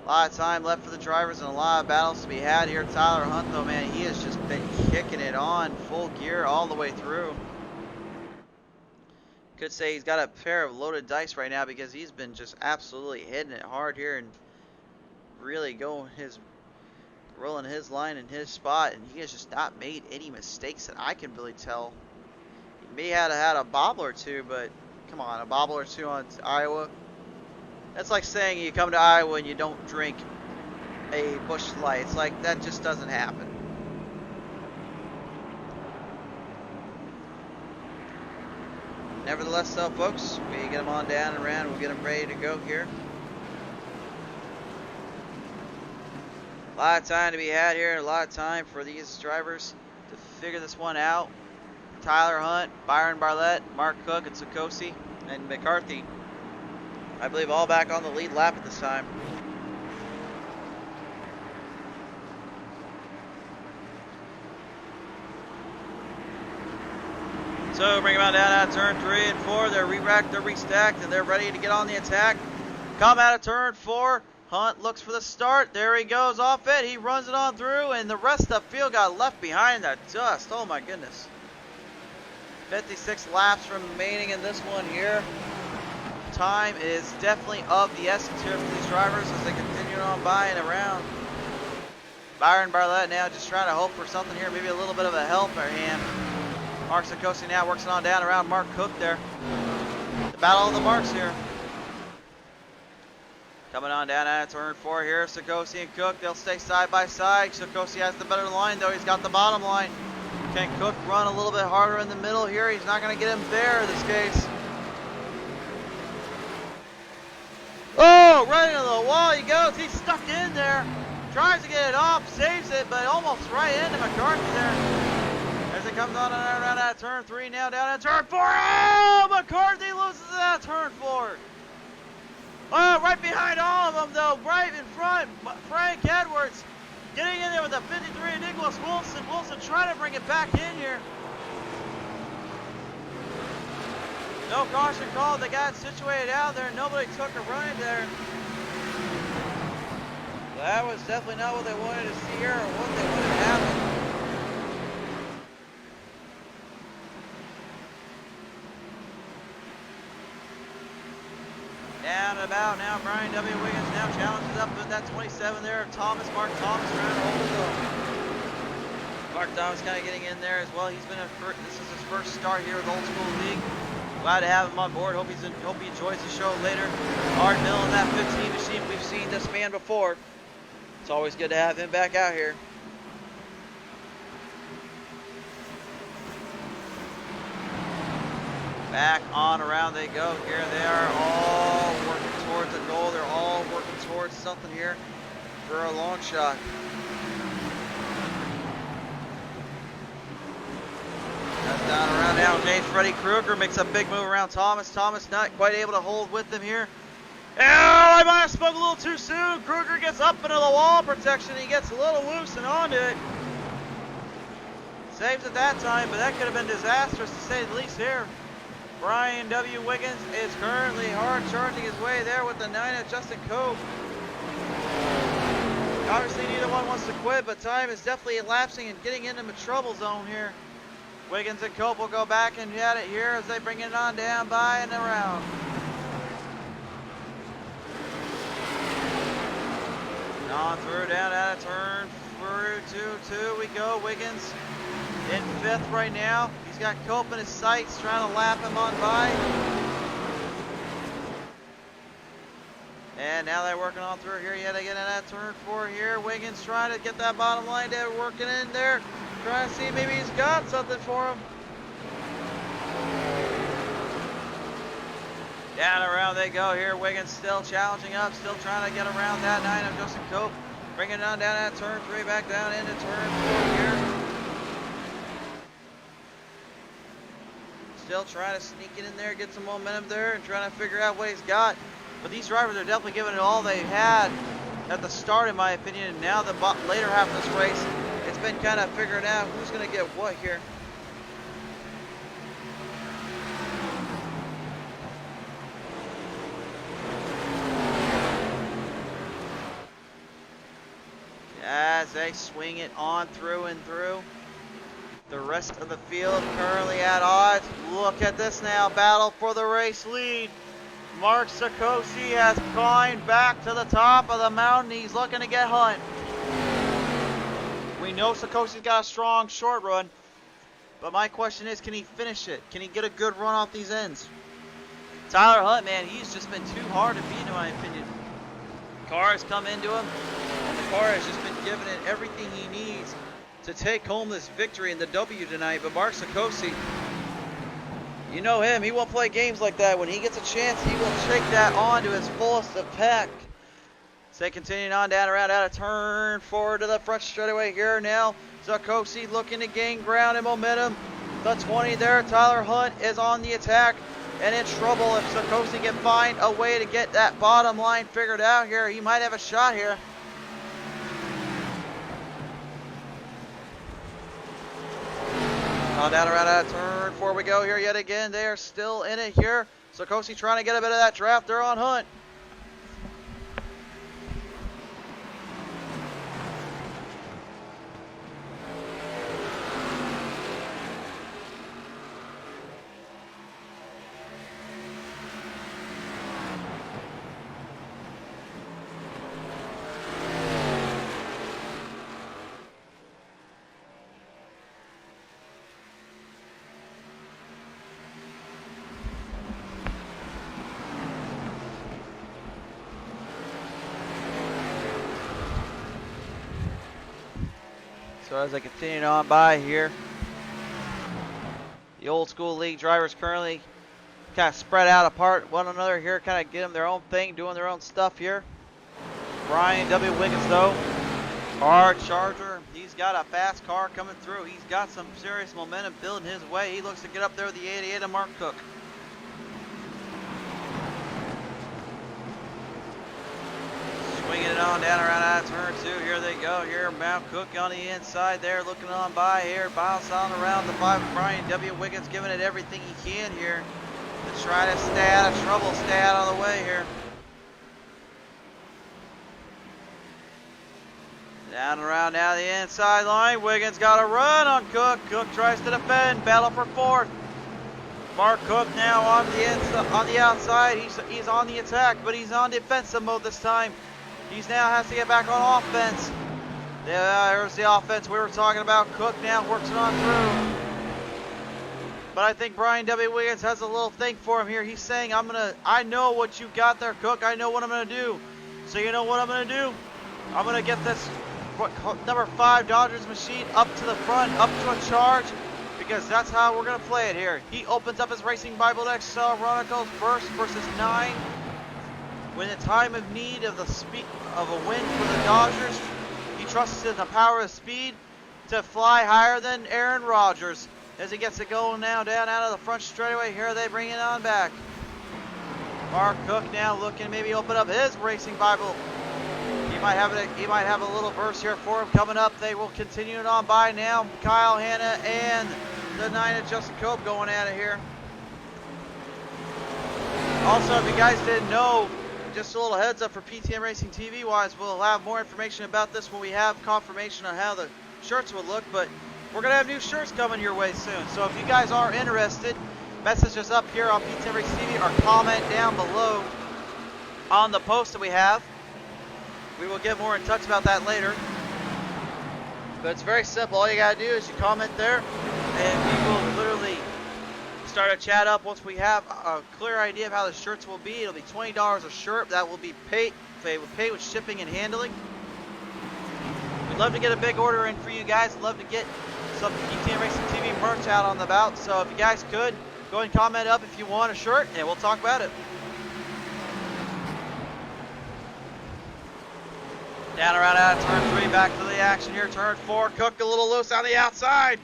A lot of time left for the drivers and a lot of battles to be had here. Tyler Hunt, though, man, he has just been kicking it on full gear all the way through. Could say he's got a pair of loaded dice right now because he's been just absolutely hitting it hard here and really rolling his line in his spot, and he has just not made any mistakes that I can really tell. He may have had a bobble or two, but come on, a bobble or two on Iowa. That's like saying you come to Iowa and you don't drink a Busch Light. It's like that just doesn't happen. Nevertheless, though, folks, we get them on down and around. We'll get them ready to go here. A lot of time to be had here. A lot of time for these drivers to figure this one out. Tyler Hunt, Byron Barlett, Mark Cook, and Sikosi, and McCarthy, I believe, all back on the lead lap at this time. So bring them on down out of turn 3 and 4. They're re-racked, they're restacked, and they're ready to get on the attack. Come out of turn 4. Hunt looks for the start. There he goes off it. He runs it on through, and the rest of the field got left behind that dust. Oh my goodness. 56 laps remaining in this one here. Time is definitely of the essence here for these drivers as they continue on by and around. Byron Barlett now just trying to hope for something here, maybe a little bit of a help for him. Mark Sikosi now works it on down around Mark Cook there. The battle of the marks here. Coming on down out of turn 4 here, Sikosi and Cook, they'll stay side by side. Sikosi has the better line though, he's got the bottom line. Can Cook run a little bit harder in the middle here? He's not going to get him there in this case. Oh, right into the wall he goes. He's stuck in there. Tries to get it off, saves it, but almost right into McCarthy there. As it comes on around out of turn 3, now down at turn 4. Oh, McCarthy loses it out of turn 4. Oh, right behind all of them, though, right in front, Frank Edwards getting in there with a 53 Nicholas Wilson. Wilson trying to bring it back in here. No caution called. They got situated out there. Nobody took a run there. That was definitely not what they wanted to see here or what they wanted to happen. Down and about now, Brian W. Wiggins now challenges up with that 27 there. Mark Thomas trying to hold his own. Mark Thomas kind of getting in there as well. He's been this is his first start here with Old School League. Glad to have him on board. Hope he enjoys the show later. Hard mill in that 15 machine. We've seen this man before. It's always good to have him back out here. Back on around they go here. They are all working towards a goal. They're all working towards something here for a long shot. That's down around now. James Freddie Kruger makes a big move around Thomas. Thomas not quite able to hold with them here. Oh, I might have spoke a little too soon. Kruger gets up into the wall protection. He gets a little loose and onto it. Saves at that time, but that could have been disastrous to say the least here. Brian W. Wiggins is currently hard charging his way there with the 9 of Justin Cope. Obviously neither one wants to quit, but time is definitely elapsing and getting into the trouble zone here. Wiggins and Cope will go back and at it here as they bring it on down by and around. On through down out of turn through 2 we go. Wiggins in 5th right now. He's got Cope in his sights, trying to lap him on by. And now they're working on through here yet again at turn 4 here. Wiggins trying to get that bottom line there, working in there. Trying to see maybe he's got something for him. Down around they go here. Wiggins still challenging up, still trying to get around that 9 of Justin Cope. Bringing it on down at turn 3, back down into turn 4 here. Still trying to sneak it in there, get some momentum there, and trying to figure out what he's got. But these drivers are definitely giving it all they had at the start, in my opinion. And now the later half of this race, it's been kind of figuring out who's going to get what here. as they swing it on through and through. The rest of the field currently at odds. Look at this now, battle for the race lead. Mark Sakosi has climbed back to the top of the mountain. He's looking to get Hunt. We know Sakosi's got a strong short run, but my question is, can he finish it? Can he get a good run off these ends? Tyler Hunt, man, he's just been too hard to beat in my opinion. Car has come into him, and the car has just been giving it everything he needs to take home this victory and the W tonight. But Mark Sakosi, you know him, he won't play games like that. When he gets a chance, he will take that on to his fullest effect. So continuing on down around out of turn forward to the front straightaway here now. Sakosi looking to gain ground and momentum. The 20 there, Tyler Hunt is on the attack and in trouble. If Sakosi can find a way to get that bottom line figured out here, he might have a shot here. On down around out of turn 4 we go here yet again. They are still in it here. Sakosi trying to get a bit of that draft there on Hunt. So as I continue on by here, the old school league drivers currently kind of spread out apart one another here, kind of get them their own thing, doing their own stuff here. Brian W. Wiggins though, hard charger, he's got a fast car coming through. He's got some serious momentum building his way. He looks to get up there with the 88 of Mark Cook. Swinging it on down around out of turn 2. Here they go. Here, Mount Cook on the inside there, looking on by here. Bounce on around the 5 of Brian W. Wiggins, giving it everything he can here to try to stay out of trouble, stay out of the way here. Down around now the inside line. Wiggins got a run on Cook. Cook tries to defend. Battle for 4th. Mark Cook now on the outside. He's on the attack, but he's on defensive mode this time. He now has to get back on offense. There's the offense we were talking about. Cook now works it on through. But I think Brian W. Wiggins has a little thing for him here. He's saying, I know what you got there, Cook. I know what I'm going to do. So you know what I'm going to do? I'm going to get this number 5 Dodgers machine up to the front, up to a charge, because that's how we're going to play it here. He opens up his Racing Bible next. Chronicles first versus 9. When the time of need of a win for the Dodgers, he trusts in the power of speed to fly higher than Aaron Rodgers. As he gets it going now down out of the front straightaway, here they bring it on back. Mark Cook now looking to maybe open up his Racing Bible. He might have a little verse here for him coming up. They will continue it on by now. Kyle Hanna and the 9 of Justin Cope going at it here. Also, if you guys didn't know, just a little heads up for PTM Racing TV wise, we'll have more information about this when we have confirmation on how the shirts will look, but we're going to have new shirts coming your way soon. So if you guys are interested, message us up here on PTM Racing TV or comment down below on the post that we have. We will get more in touch about that later. But it's very simple. All you got to do is you comment there, and we will literally start a chat up once we have a clear idea of how the shirts will be. It'll be $20 a shirt. That will be paid. They will pay with shipping and handling. We'd love to get a big order in for you guys. Love to get some PTM Racing TV merch out on the bout. So if you guys could, go ahead and comment up if you want a shirt, and we'll talk about it. Down around out of turn 3, back to the action here. Turn 4, Cook a little loose on the outside.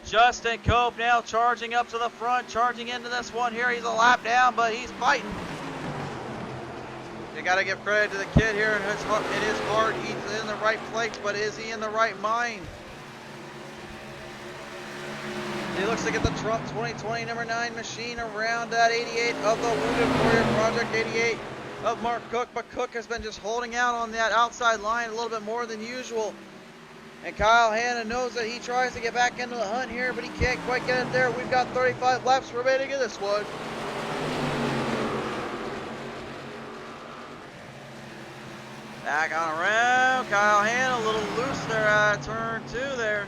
Justin Cope now charging up to the front, charging into this one here. He's a lap down, but he's fighting. You got to give credit to the kid here. It is hard. He's in the right place, but is he in the right mind? He looks to get the Trump 2020 number 9 machine around that 88 of the Wounded Warrior Project 88. of Mark Cook, but Cook has been just holding out on that outside line a little bit more than usual. And Kyle Hanna knows that he tries to get back into the hunt here, but he can't quite get it there. We've got 35 laps remaining in this one. Back on around, Kyle Hanna a little loose there at turn 2 there.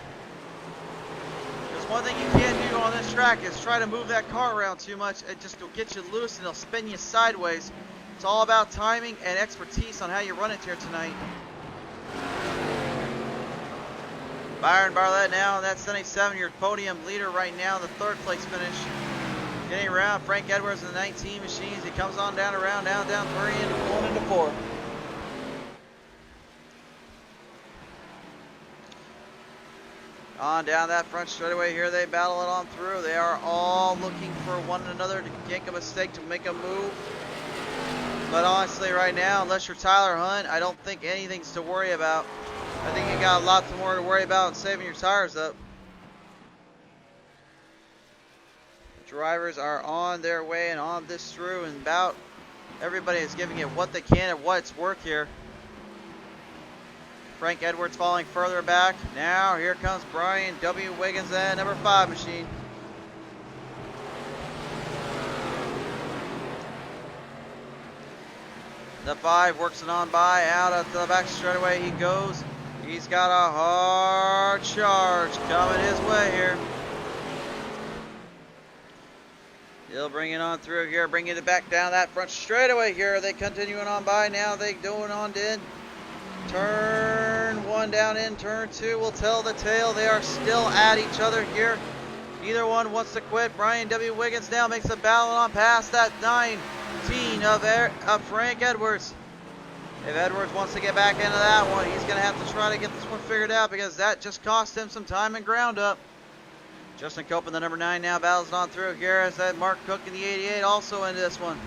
There's one thing you can't do on this track is try to move that car around too much. It just will get you loose and it'll spin you sideways. It's all about timing and expertise on how you run it here tonight. Byron Barlett now on that 77, your podium leader right now, the 3rd place finish. Getting around, Frank Edwards in the 19 machines. He comes on down around, down 3 and going into 4. On down that front straightaway here, they battle it on through. They are all looking for one another to make a mistake, to make a move. But honestly, right now, unless you're Tyler Hunt, I don't think anything's to worry about. I think you got lots more to worry about saving your tires up. The drivers are on their way and on this through, and about everybody is giving it what they can and what it's worth here. Frank Edwards falling further back. Now here comes Brian W. Wiggins, that number 5 machine. The 5 works it on by, out at the back straightaway he goes. He's got a hard charge coming his way here. He'll bring it on through here, bringing it back down that front straightaway here. They continuing on by now. They doing on in. Turn 1 down in, turn 2 will tell the tale. They are still at each other here. Neither one wants to quit. Brian W. Wiggins now makes a battle on past that 19 of Frank Edwards. If Edwards wants to get back into that one, he's going to have to try to get this one figured out, because that just cost him some time and ground up. Justin Cope in the number 9 now battles on through here, as that Mark Cook in the 88 also into this one.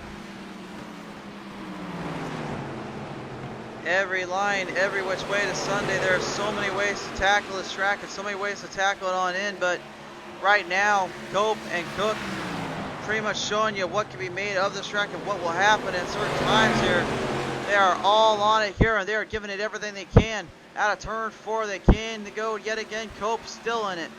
Every line, every which way to Sunday. There are so many ways to tackle this track and so many ways to tackle it on in, but right now, Cope and Cook pretty much showing you what can be made of this track and what will happen at certain times here. They are all on it here, and they are giving it everything they can. Out of turn 4, they can go yet again. Cope still in it.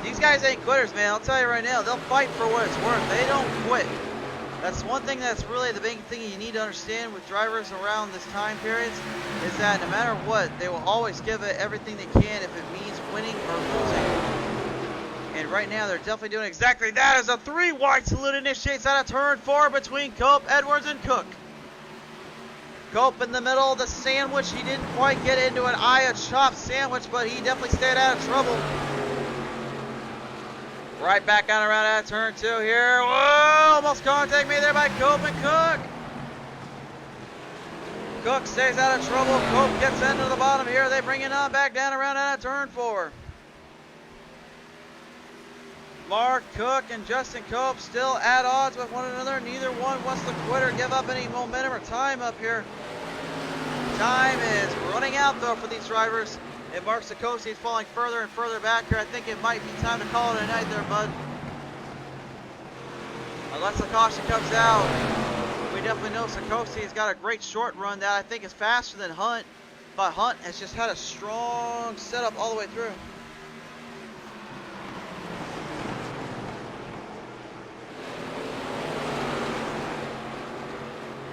These guys ain't quitters, man. I'll tell you right now, they'll fight for what it's worth. They don't quit. That's one thing that's really the big thing you need to understand with drivers around this time periods, is that no matter what, they will always give it everything they can if it means winning or losing. And right now, they're definitely doing exactly that, as a 3 wide salute initiates out of turn 4 between Cope, Edwards, and Cook. Cope in the middle of the sandwich. He didn't quite get into an eye chop sandwich, but he definitely stayed out of trouble. Right back on around out of turn 2 here. Whoa, almost contact made there by Cope and Cook. Cook stays out of trouble. Cope gets into the bottom here. They bring it on back down around out of turn 4. Mark Cook and Justin Cope still at odds with one another. Neither one wants to quit or give up any momentum or time up here. Time is running out though for these drivers. If Mark Sikosi is falling further and further back here, I think it might be time to call it a night there, bud. Unless the caution comes out, we definitely know Sikosi has got a great short run that I think is faster than Hunt, but Hunt has just had a strong setup all the way through.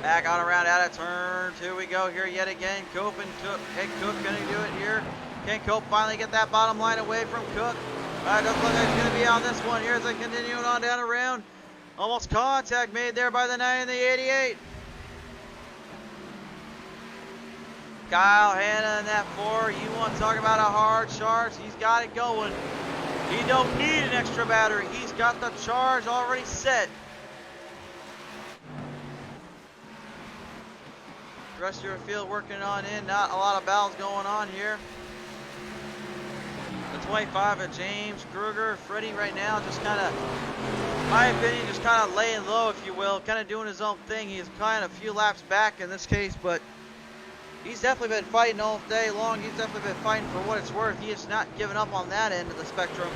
Back on around out of turn 2 we go here yet again. Cope and Cook. Hey, Cook gonna do it here. Can Cope finally get that bottom line away from Cook? Doesn't look like it's gonna be on this one here as they continue on down around. Almost contact made there by the 9 and the 88. Kyle Hanna in that 4. You want to talk about a hard charge? He's got it going. He don't need an extra battery. He's got the charge already set. The rest of your field working on in. Not a lot of battles going on here. The 25 of James Kruger. Freddie right now just kind of, in my opinion, just kind of laying low, if you will. Kind of doing his own thing. He's kind of a few laps back in this case, but he's definitely been fighting all day long. He's definitely been fighting for what it's worth. He is not giving up on that end of the spectrum.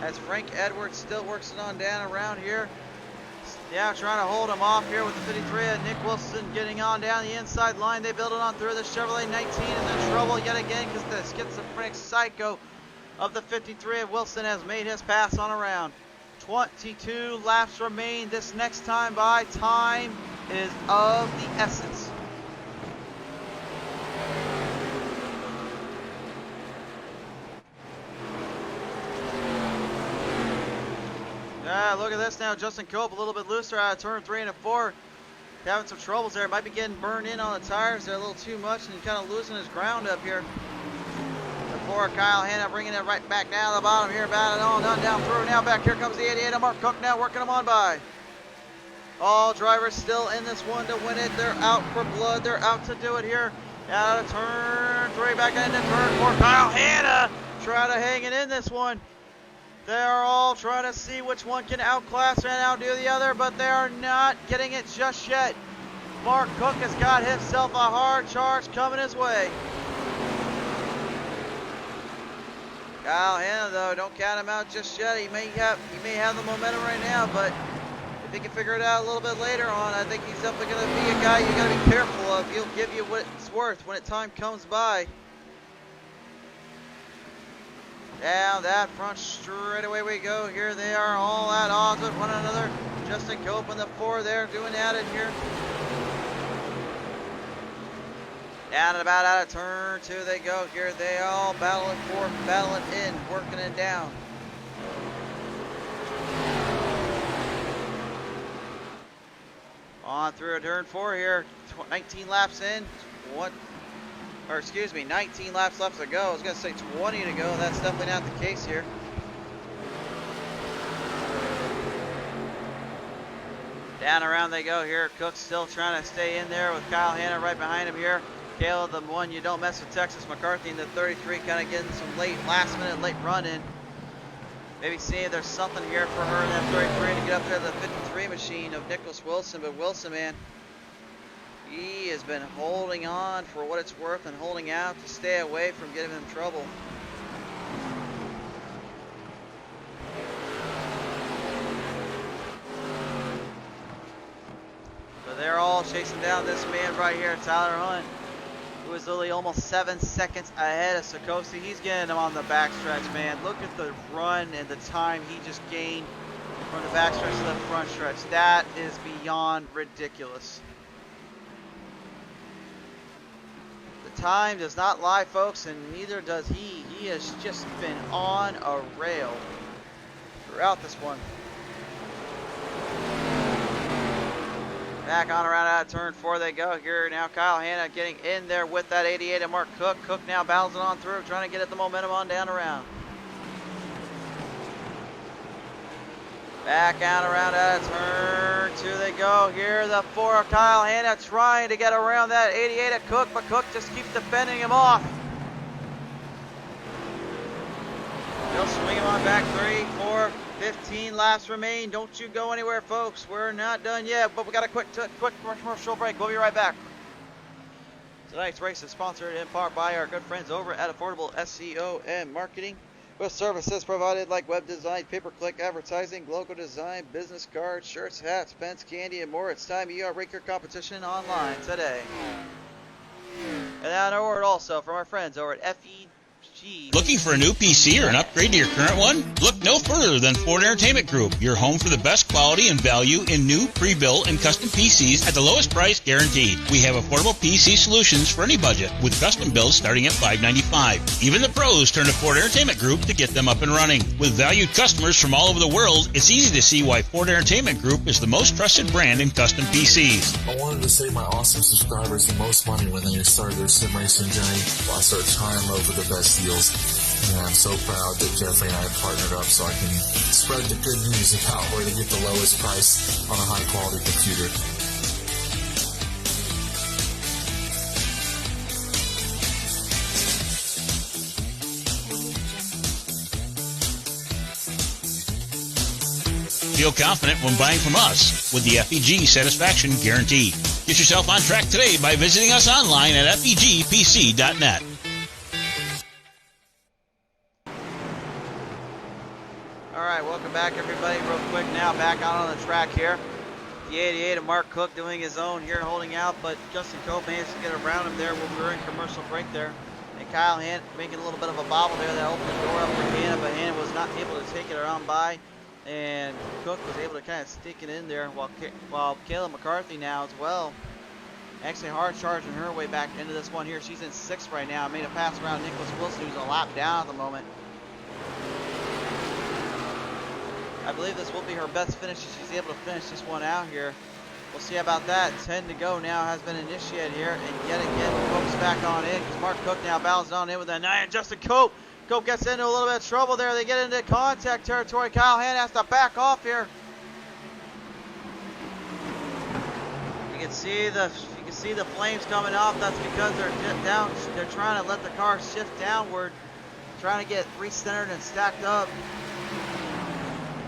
as Frank Edwards still works it on down around here. Yeah, trying to hold him off here with the 53 of Nick Wilson getting on down the inside line. They build it on through. The Chevrolet 19 is in trouble yet again because the schizophrenic psycho of the 53 of Wilson has made his pass on around. 22 laps remain this next time by. Time is of the essence. Yeah, look at this now. Justin Cope a little bit looser out of turn 3 and 4. Having some troubles there. Might be getting burned in on the tires. They're a little too much and kind of losing his ground up here. Before Kyle Hanna bringing it right back down to the bottom here. Batting on down through. Now back here comes the 88 of Mark Cook now working them on by. All drivers still in this one to win it. They're out for blood. They're out to do it here. Out of turn 3 back into turn 4. Kyle Hanna trying to hang it in this one. They're all trying to see which one can outclass and outdo the other, but they are not getting it just yet. Mark Cook has got himself a hard charge coming his way. Kyle Hanna, though, don't count him out just yet. He may have the momentum right now, but if he can figure it out a little bit later on, I think he's definitely going to be a guy you got to be careful of. He'll give you what it's worth when time comes by. Down that front straightaway we go. Here they are all at odds with one another. Justin Cope and the 4 there doing at it here. Down and about out of turn 2 they go. Here they all battling for, battling in, working it down. On through turn 4 here. 19 laps in. 19 laps left to go. I was going to say 20 to go. That's definitely not the case here. Down around they go here. Cook still trying to stay in there with Kyle Hanna right behind him here. Caleb, the one you don't mess with, Texas McCarthy in the 33, kind of getting some last minute late run in. Maybe seeing if there's something here for her in that 33 to get up there to the 53 machine of Nicholas Wilson. But Wilson, man, he has been holding on for what it's worth and holding out to stay away from getting him in trouble. So they're all chasing down this man right here, Tyler Hunt, who is literally almost 7 seconds ahead of Sikosi. He's getting him on the backstretch, man. Look at the run and the time he just gained from the backstretch to the front stretch. That is beyond ridiculous. Time does not lie, folks, and neither does he. He has just been on a rail throughout this one. Back on around out of turn 4 they go here. Now Kyle Hanna getting in there with that 88 of Mark Cook. Cook now battles it on through, trying to get at the momentum on down around. Back out around out of turn 2 they go. Here the 4 of Kyle Hanna trying to get around that 88 of Cook, but Cook just keeps defending him off. He'll swing him on back 3, 4, 15 laps remain. Don't you go anywhere, folks. We're not done yet, but we got a quick commercial break. We'll be right back. Tonight's race is sponsored in part by our good friends over at Affordable SEO and Marketing, with services provided like web design, pay-per-click advertising, logo design, business cards, shirts, hats, pens, candy, and more. It's time you outrate your competition online today. And now a word also from our friends over at FEG. Looking for a new PC or an upgrade to your current one? Look no further than Ford Entertainment Group, your home for the best quality and value in new, pre-built, and custom PCs at the lowest price guaranteed. We have affordable PC solutions for any budget, with custom builds starting at $595. Even the pros turn to Ford Entertainment Group to get them up and running. With valued customers from all over the world, it's easy to see why Ford Entertainment Group is the most trusted brand in custom PCs. I wanted to save my awesome subscribers the most money when they start their sim racing journey, while I start trying over the best deals. And I'm so proud that Jeffrey and I have partnered up so I can spread the good news about where to get the lowest price on a high quality computer. Feel confident when buying from us with the FEG Satisfaction Guarantee. Get yourself on track today by visiting us online at FEGPC.net. Welcome back, everybody. Real quick now, back out on the track here. The 88 of Mark Cook doing his own here, holding out, but Justin Cope managed to get around him there when we were in commercial break there. And Kyle Hand making a little bit of a bobble there that opened the door up for Hannah, but Hannah was not able to take it around by. And Cook was able to kind of stick it in there while Kayla McCarthy now as well. Actually hard charging her way back into this one here. She's in 6th right now. Made a pass around Nicholas Wilson, who's a lap down at the moment. I believe this will be her best finish if she's able to finish this one out here. We'll see about that. 10 to go now has been initiated here. And yet again, Cope's back on in because Mark Cook now balances on in with that 9. Justin Cope. Cope gets into a little bit of trouble there. They get into contact territory. Kyle Hand has to back off here. You can see the flames coming off. That's because they're trying to let the car shift downward, trying to get recentered and stacked up.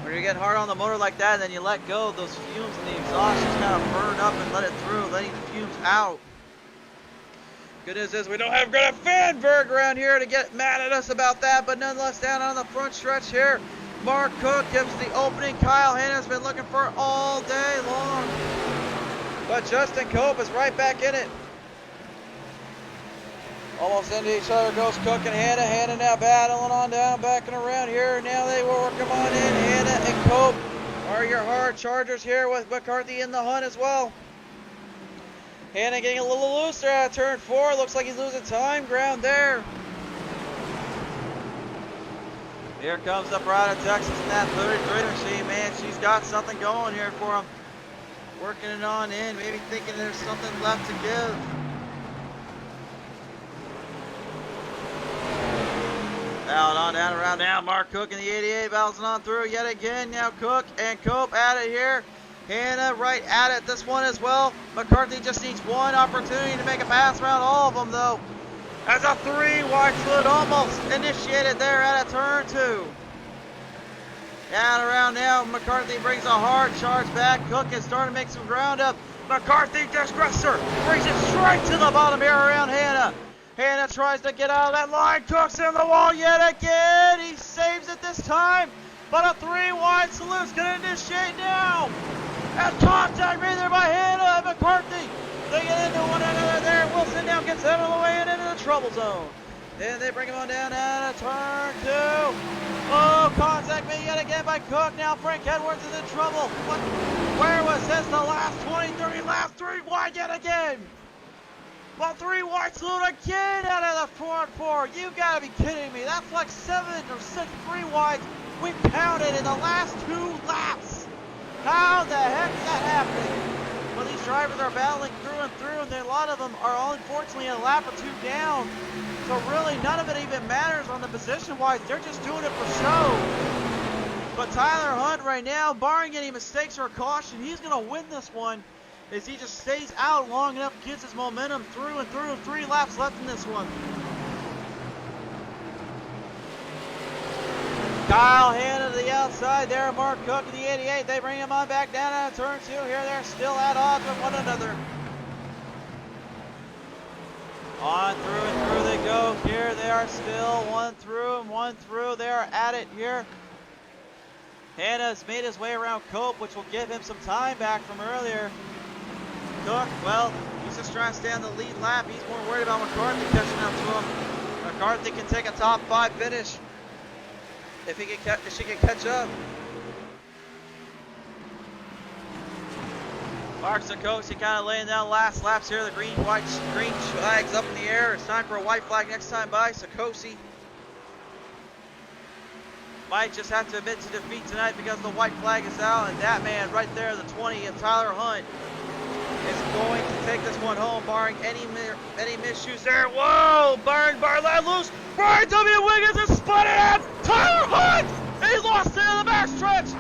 When you get hard on the motor like that, and then you let go, those fumes and the exhaust just kind of burn up and let it through, letting the fumes out. Good news is we don't have Greta Thunberg around here to get mad at us about that, but nonetheless, down on the front stretch here, Mark Cook gives the opening. Kyle Hanna has been looking for all day long, but Justin Cope is right back in it. Almost into each other goes Cook and Hannah. Hannah now battling on down, backing around here. Now they will work them on in. Hannah and Cope are your hard chargers here with McCarthy in the hunt as well. Hannah getting a little looser out of turn 4. Looks like he's losing time ground there. Here comes the Pride of Texas in that 33 machine. Man, she's got something going here for him. Working it on in, maybe thinking there's something left to give. Out on down around now. Mark Cook in the 88 bouncing on through yet again. Now Cook and Cope at it here. Hannah right at it this one as well. McCarthy just needs one opportunity to make a pass around all of them though. As a 3 wide slit almost initiated there at a turn 2. Down around now. McCarthy brings a hard charge back. Cook is starting to make some ground up. McCarthy disgressor brings it straight to the bottom here around Hannah. Hannah tries to get out of that line. Cook's in the wall yet again. He saves it this time. But a 3 wide salute's going to initiate now. And contact made there by Hannah and McCarthy. They get into one another there. Wilson now gets out of the way and into the trouble zone. Then they bring him on down out of turn 2. Oh, contact made yet again by Cook. Now Frank Edwards is in trouble. Where was this the last 20, 30 laps? 3 wide yet again. Well, 3 wide salute again out of the front 4. You gotta be kidding me. That's like 7 or 6 3 wides we counted in the last 2 laps. How the heck is that happening? Well, these drivers are battling through and through, and a lot of them are unfortunately a lap or 2 down. So really, none of it even matters on the position-wise. They're just doing it for show. But Tyler Hunt right now, barring any mistakes or caution, he's gonna win this one. As he just stays out long enough, gets his momentum through and through. 3 laps left in this one. Kyle Hanna to the outside there. Mark Cook in the 88. They bring him on back down out of turn 2. Here they're still at odds with one another. On through and through they go. Here they are still one through and one through. They are at it here. Hanna's made his way around Cope, which will give him some time back from earlier. Cook, well, he's just trying to stay on the lead lap. He's more worried about McCarthy catching up to him. McCarthy can take a top 5 finish if she can catch up. Mark Sakosi kind of laying down last laps here. The green flags up in the air. It's time for a white flag next time by Sakosi. Might just have to admit to defeat tonight because the white flag is out, and that man right there, the 20 of Tyler Hunt, is going to take this one home, barring any miscues there. Whoa! Bar let loose. Brian W. Wiggins is spun it out. Tyler Hunt! And he lost it in the backstretch.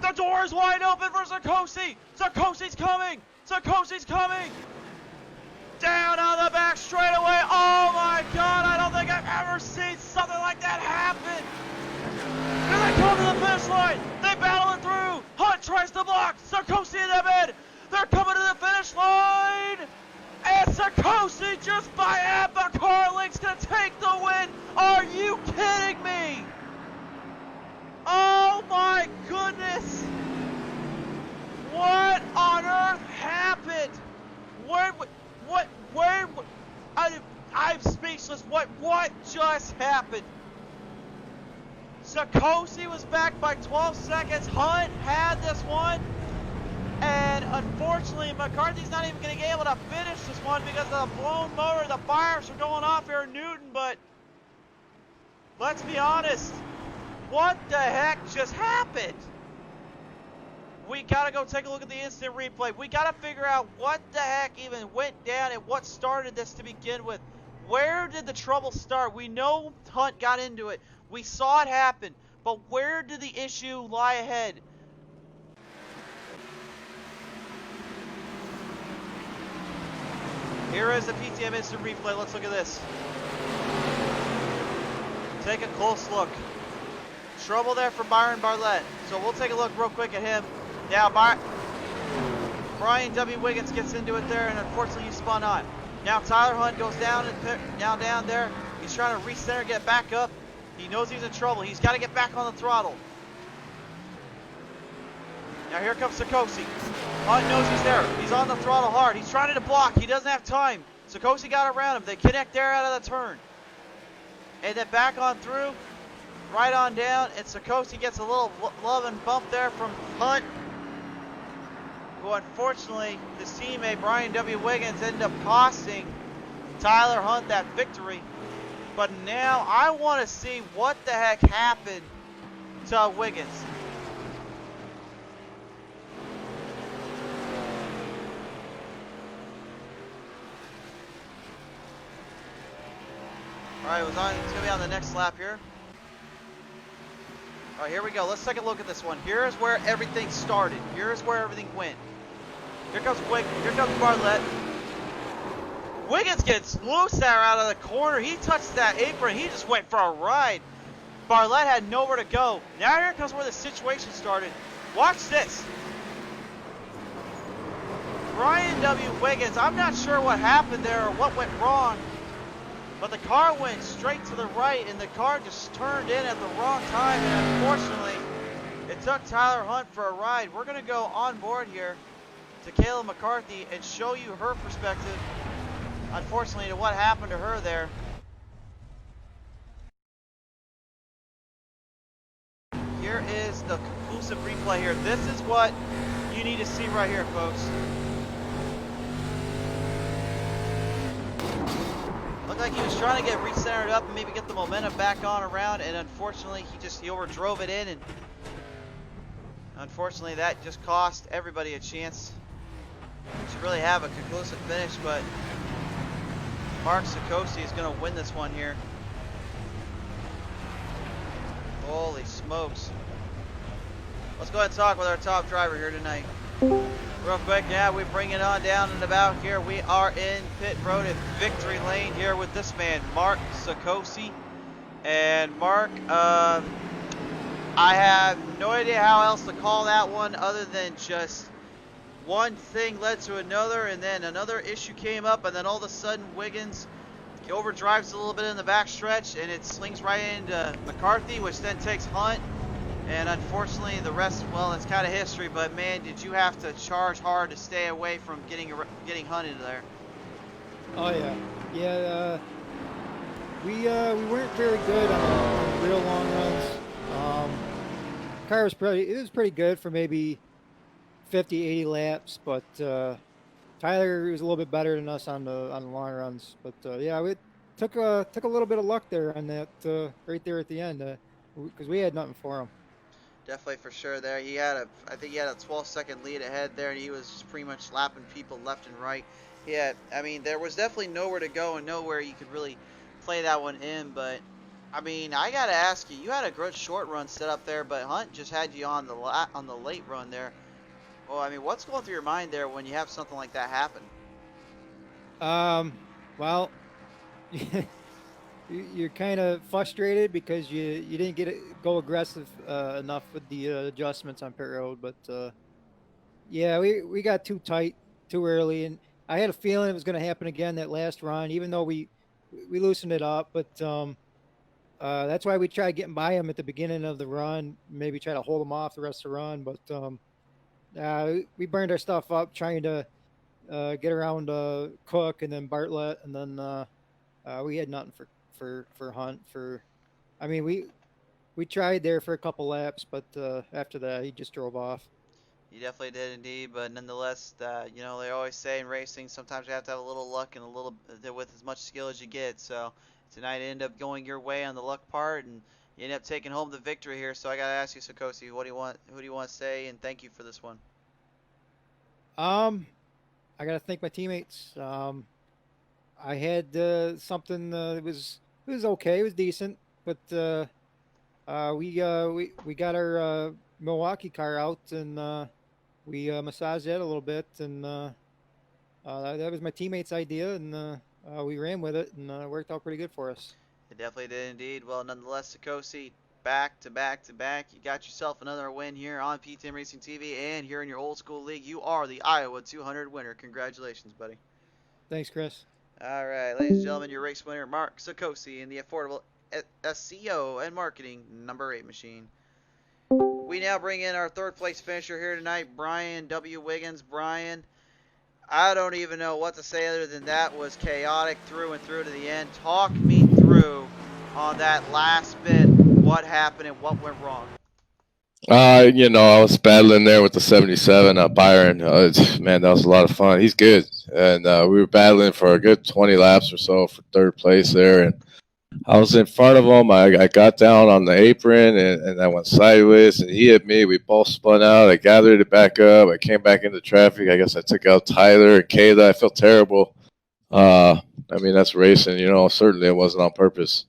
The door is wide open for Sakosi. Sakosi's coming. Sakosi's coming. Down on the back straightaway. Oh my God! I don't think I've ever seen something like that happen. Here they come to the finish line. They battle it through. Hunt tries to block. Sakosi in the mid. They're coming to the finish line. And Sakosi just by half a car length's gonna take the win. Are you kidding me? Oh my goodness! What on earth happened? Where, I'm speechless. What just happened? Sakosi was back by 12 seconds. Hunt had this one. And unfortunately, McCarthy's not even going to be able to finish this one because of the blown motor. The fires are going off here in Newton, but let's be honest. What the heck just happened? We got to go take a look at the instant replay. We got to figure out what the heck even went down and what started this to begin with. Where did the trouble start? We know Hunt got into it. We saw it happen. But where did the issue lie ahead? Here is the PTM instant replay. Let's look at this. Take a close look. Trouble there for Byron Bartlett. So we'll take a look real quick at him. Now Brian W. Wiggins gets into it there, and unfortunately he spun on. Now Tyler Hunt goes down and down there. He's trying to recenter, get back up. He knows he's in trouble. He's got to get back on the throttle. Now here comes Sakosi. Hunt knows he's there. He's on the throttle hard. He's trying to block. He doesn't have time. Sakosi got around him. They connect there out of the turn. And then back on through. Right on down. And Sakosi gets a little love and bump there from Hunt, who unfortunately, his teammate Brian W. Wiggins ended up costing Tyler Hunt that victory. But now I want to see what the heck happened to Wiggins. Alright, it's going to be on the next lap here. Alright, here we go. Let's take a look at this one. Here's where everything started. Here's where everything went. Here comes Bartlett. Wiggins gets loose there out of the corner. He touched that apron. He just went for a ride. Bartlett had nowhere to go. Now here comes where the situation started. Watch this. Brian W. Wiggins, I'm not sure what happened there or what went wrong, but the car went straight to the right and the car just turned in at the wrong time, and unfortunately it took Tyler Hunt for a ride. We're going to go on board here to Kayla McCarthy and show you her perspective, unfortunately, to what happened to her there. Here is the conclusive replay here. This is what you need to see right here, folks. Looked like he was trying to get recentered up and maybe get the momentum back on around, and unfortunately he overdrove it in, and unfortunately that just cost everybody a chance to really have a conclusive finish. But Mark Sakosi is going to win this one here. Holy smokes. Let's go ahead and talk with our top driver here tonight. Real quick, yeah, we bring it on down and about here. We are in pit road at victory lane here with this man, Mark Sakosi. And Mark, I have no idea how else to call that one other than just one thing led to another, and then another issue came up, and then all of a sudden Wiggins overdrives a little bit in the backstretch, and it slings right into McCarthy, which then takes Hunt. And unfortunately, the rest, well, it's kind of history. But man, did you have to charge hard to stay away from getting Hunt into there? Oh yeah. We weren't very good on real long runs. Car was pretty good for maybe 50, 80 laps, but Tyler was a little bit better than us on the long runs. But yeah, we took a little bit of luck there on that right there at the end, because we had nothing for him. Definitely, for sure there. I think he had a 12-second lead ahead there, and he was just pretty much lapping people left and right. I mean, there was definitely nowhere to go and nowhere you could really play that one in. But I mean, I gotta ask you, you had a good short run set up there, but Hunt just had you on the late run there. Well, I mean, what's going through your mind there when you have something like that happen? Well, you're kind of frustrated because you didn't go aggressive enough with the adjustments on pit road. But yeah, we got too tight too early, and I had a feeling it was going to happen again that last run, even though we loosened it up. But That's why we tried getting by them at the beginning of the run, maybe try to hold them off the rest of the run. But we burned our stuff up trying to get around Cook and then Bartlett, and then we had nothing for Hunt. I mean, we tried there for a couple laps, but after that, he just drove off. You definitely did indeed, but nonetheless, you know, they always say in racing, sometimes you have to have a little luck and a little with as much skill as you get. So tonight it ended up going your way on the luck part, and you ended up taking home the victory here. So I gotta ask you, Sakosi, what do you want? Who do you want to say? And thank you for this one. Um, I gotta thank my teammates. I had something. It was okay. It was decent, but we got our Milwaukee car out and we massaged it a little bit, and that was my teammate's idea, and we ran with it, and it worked out pretty good for us. It definitely did indeed. Well, nonetheless, Sakosi, back to back to back, you got yourself another win here on PTM Racing TV, and here in your old school league, you are the Iowa 200 winner. Congratulations, buddy. Thanks, Chris. All right, ladies and gentlemen, your race winner, Mark Sakosi, in the affordable SEO and marketing number 8 machine. We now bring in our third place finisher here tonight, Brian W. Wiggins. Brian, I don't even know what to say other than that was chaotic through and through to the end. Talk me through on that last bit, what happened and what went wrong. You know, I was battling there with the 77 Byron. Man, that was a lot of fun. He's good. And we were battling for a good 20 laps or so for third place there. And I was in front of him. I got down on the apron and I went sideways and he hit me. We both spun out. I gathered it back up. I came back into traffic. I guess I took out Tyler and Kayla. I felt terrible. I mean, that's racing, you know. Certainly it wasn't on purpose.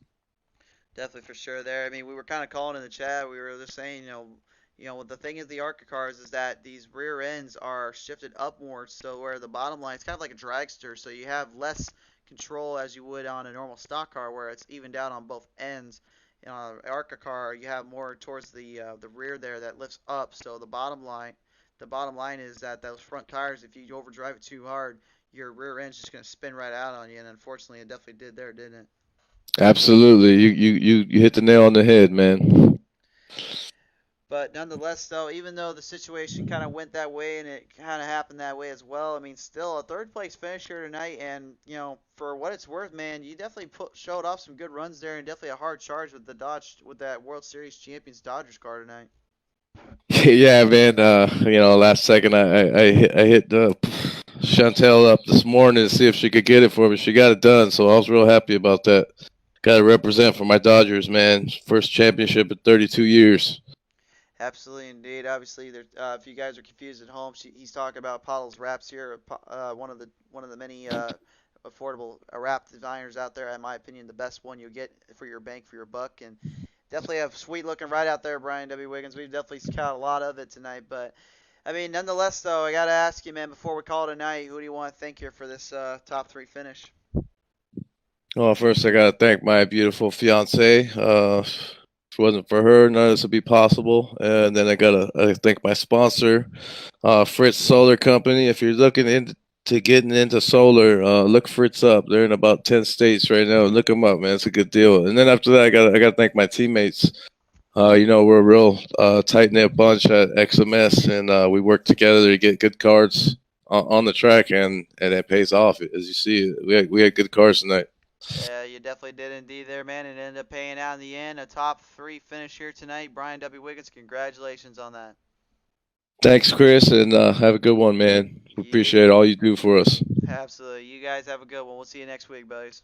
Definitely for sure there. I mean, we were kind of calling in the chat. We were just saying, you know, the thing is the ARCA cars is that these rear ends are shifted upwards, so where the bottom line, it's kind of like a dragster, so you have less control as you would on a normal stock car where it's evened out on both ends. You know, ARCA car, you have more towards the rear there that lifts up. So the bottom line is that those front tires, if you overdrive it too hard, your rear end's just going to spin right out on you, and unfortunately, it definitely did there, didn't it? Absolutely. You hit the nail on the head, man. But nonetheless, though, even though the situation kind of went that way and it kind of happened that way as well, I mean, still a third place finish here tonight. And, you know, for what it's worth, man, you definitely showed off some good runs there and definitely a hard charge with with that World Series champions Dodgers car tonight. Yeah, man. You know, last second I hit Chantel up this morning to see if she could get it for me. She got it done, so I was real happy about that. Got to represent for my Dodgers, man. First championship in 32 years. Absolutely, indeed. Obviously, if you guys are confused at home, he's talking about Paddle's Wraps here, one of the many affordable wrap designers out there. In my opinion, the best one you'll get for your bang for your buck, and definitely a sweet looking ride out there, Brian W. Wiggins. We've definitely caught a lot of it tonight, but I mean, nonetheless, though, I gotta ask you, man, before we call it a night, who do you want to thank here for this top 3 finish? Well, first I gotta thank my beautiful fiance. If it wasn't for her, none of this would be possible. And then I gotta thank my sponsor, Fritz Solar Company. If you're looking into getting into solar, look Fritz up. They're in about 10 states right now. Look them up, man. It's a good deal. And then after that, I gotta thank my teammates. You know, we're a real tight knit bunch at XMS, and we work together to get good cards on the track, and it pays off. As you see, we had good cars tonight. Yeah, you definitely did indeed there, man. It ended up paying out in the end. A top 3 finish here tonight. Brian W. Wiggins, congratulations on that. Thanks, Chris, and have a good one, man. We appreciate all you do for us. Absolutely. You guys have a good one. We'll see you next week, buddies.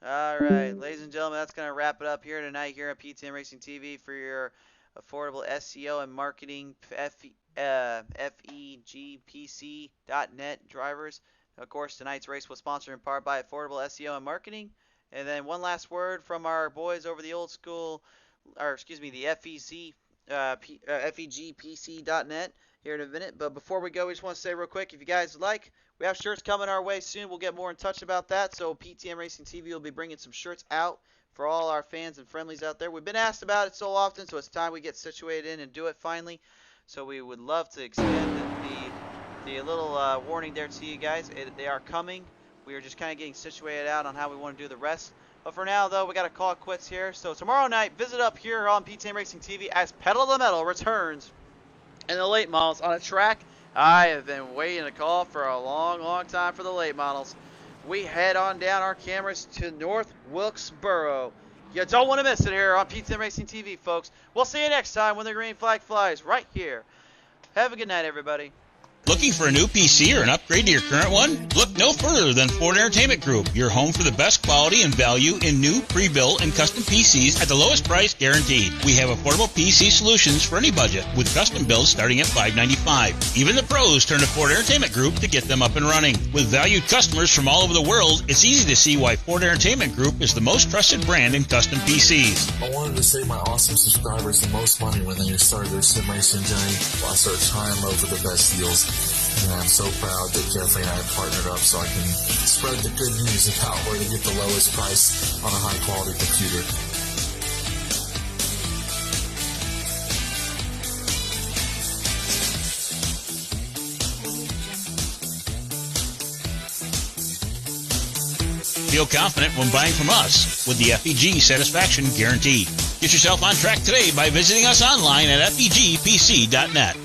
All right, ladies and gentlemen, that's going to wrap it up here tonight here at PTM Racing TV for your affordable SEO and marketing FEGPC.net drivers. Of course, tonight's race was sponsored in part by Affordable SEO and Marketing. And then one last word from our boys over the old school, or excuse me, the FEGPC.net here in a minute. But before we go, we just want to say real quick, if you guys would like, we have shirts coming our way soon. We'll get more in touch about that. So PTM Racing TV will be bringing some shirts out for all our fans and friendlies out there. We've been asked about it so often, so it's time we get situated in and do it finally. So we would love to extend the little warning there to you guys. They are coming. We are just kind of getting situated out on how we want to do the rest. But for now, though, we got to call it quits here. So tomorrow night, visit up here on PTM Racing TV as Pedal to the Metal returns in the late models on a track I have been waiting to call for a long, long time for the late models. We head on down our cameras to North Wilkesboro. You don't want to miss it here on PTM Racing TV, folks. We'll see you next time when the green flag flies right here. Have a good night, everybody. Looking for a new PC or an upgrade to your current one? Look no further than Ford Entertainment Group, your home for the best quality and value in new, pre-built, and custom PCs at the lowest price guaranteed. We have affordable PC solutions for any budget, with custom builds starting at $595. Even the pros turn to Ford Entertainment Group to get them up and running. With valued customers from all over the world, it's easy to see why Ford Entertainment Group is the most trusted brand in custom PCs. I wanted to save my awesome subscribers the most money when they start their sim racing journey, while I start trying over the best deals. And I'm so proud that Jeffrey and I have partnered up so I can spread the good news about where to get the lowest price on a high quality computer. Feel confident when buying from us with the FEG Satisfaction Guarantee. Get yourself on track today by visiting us online at FEGPC.net.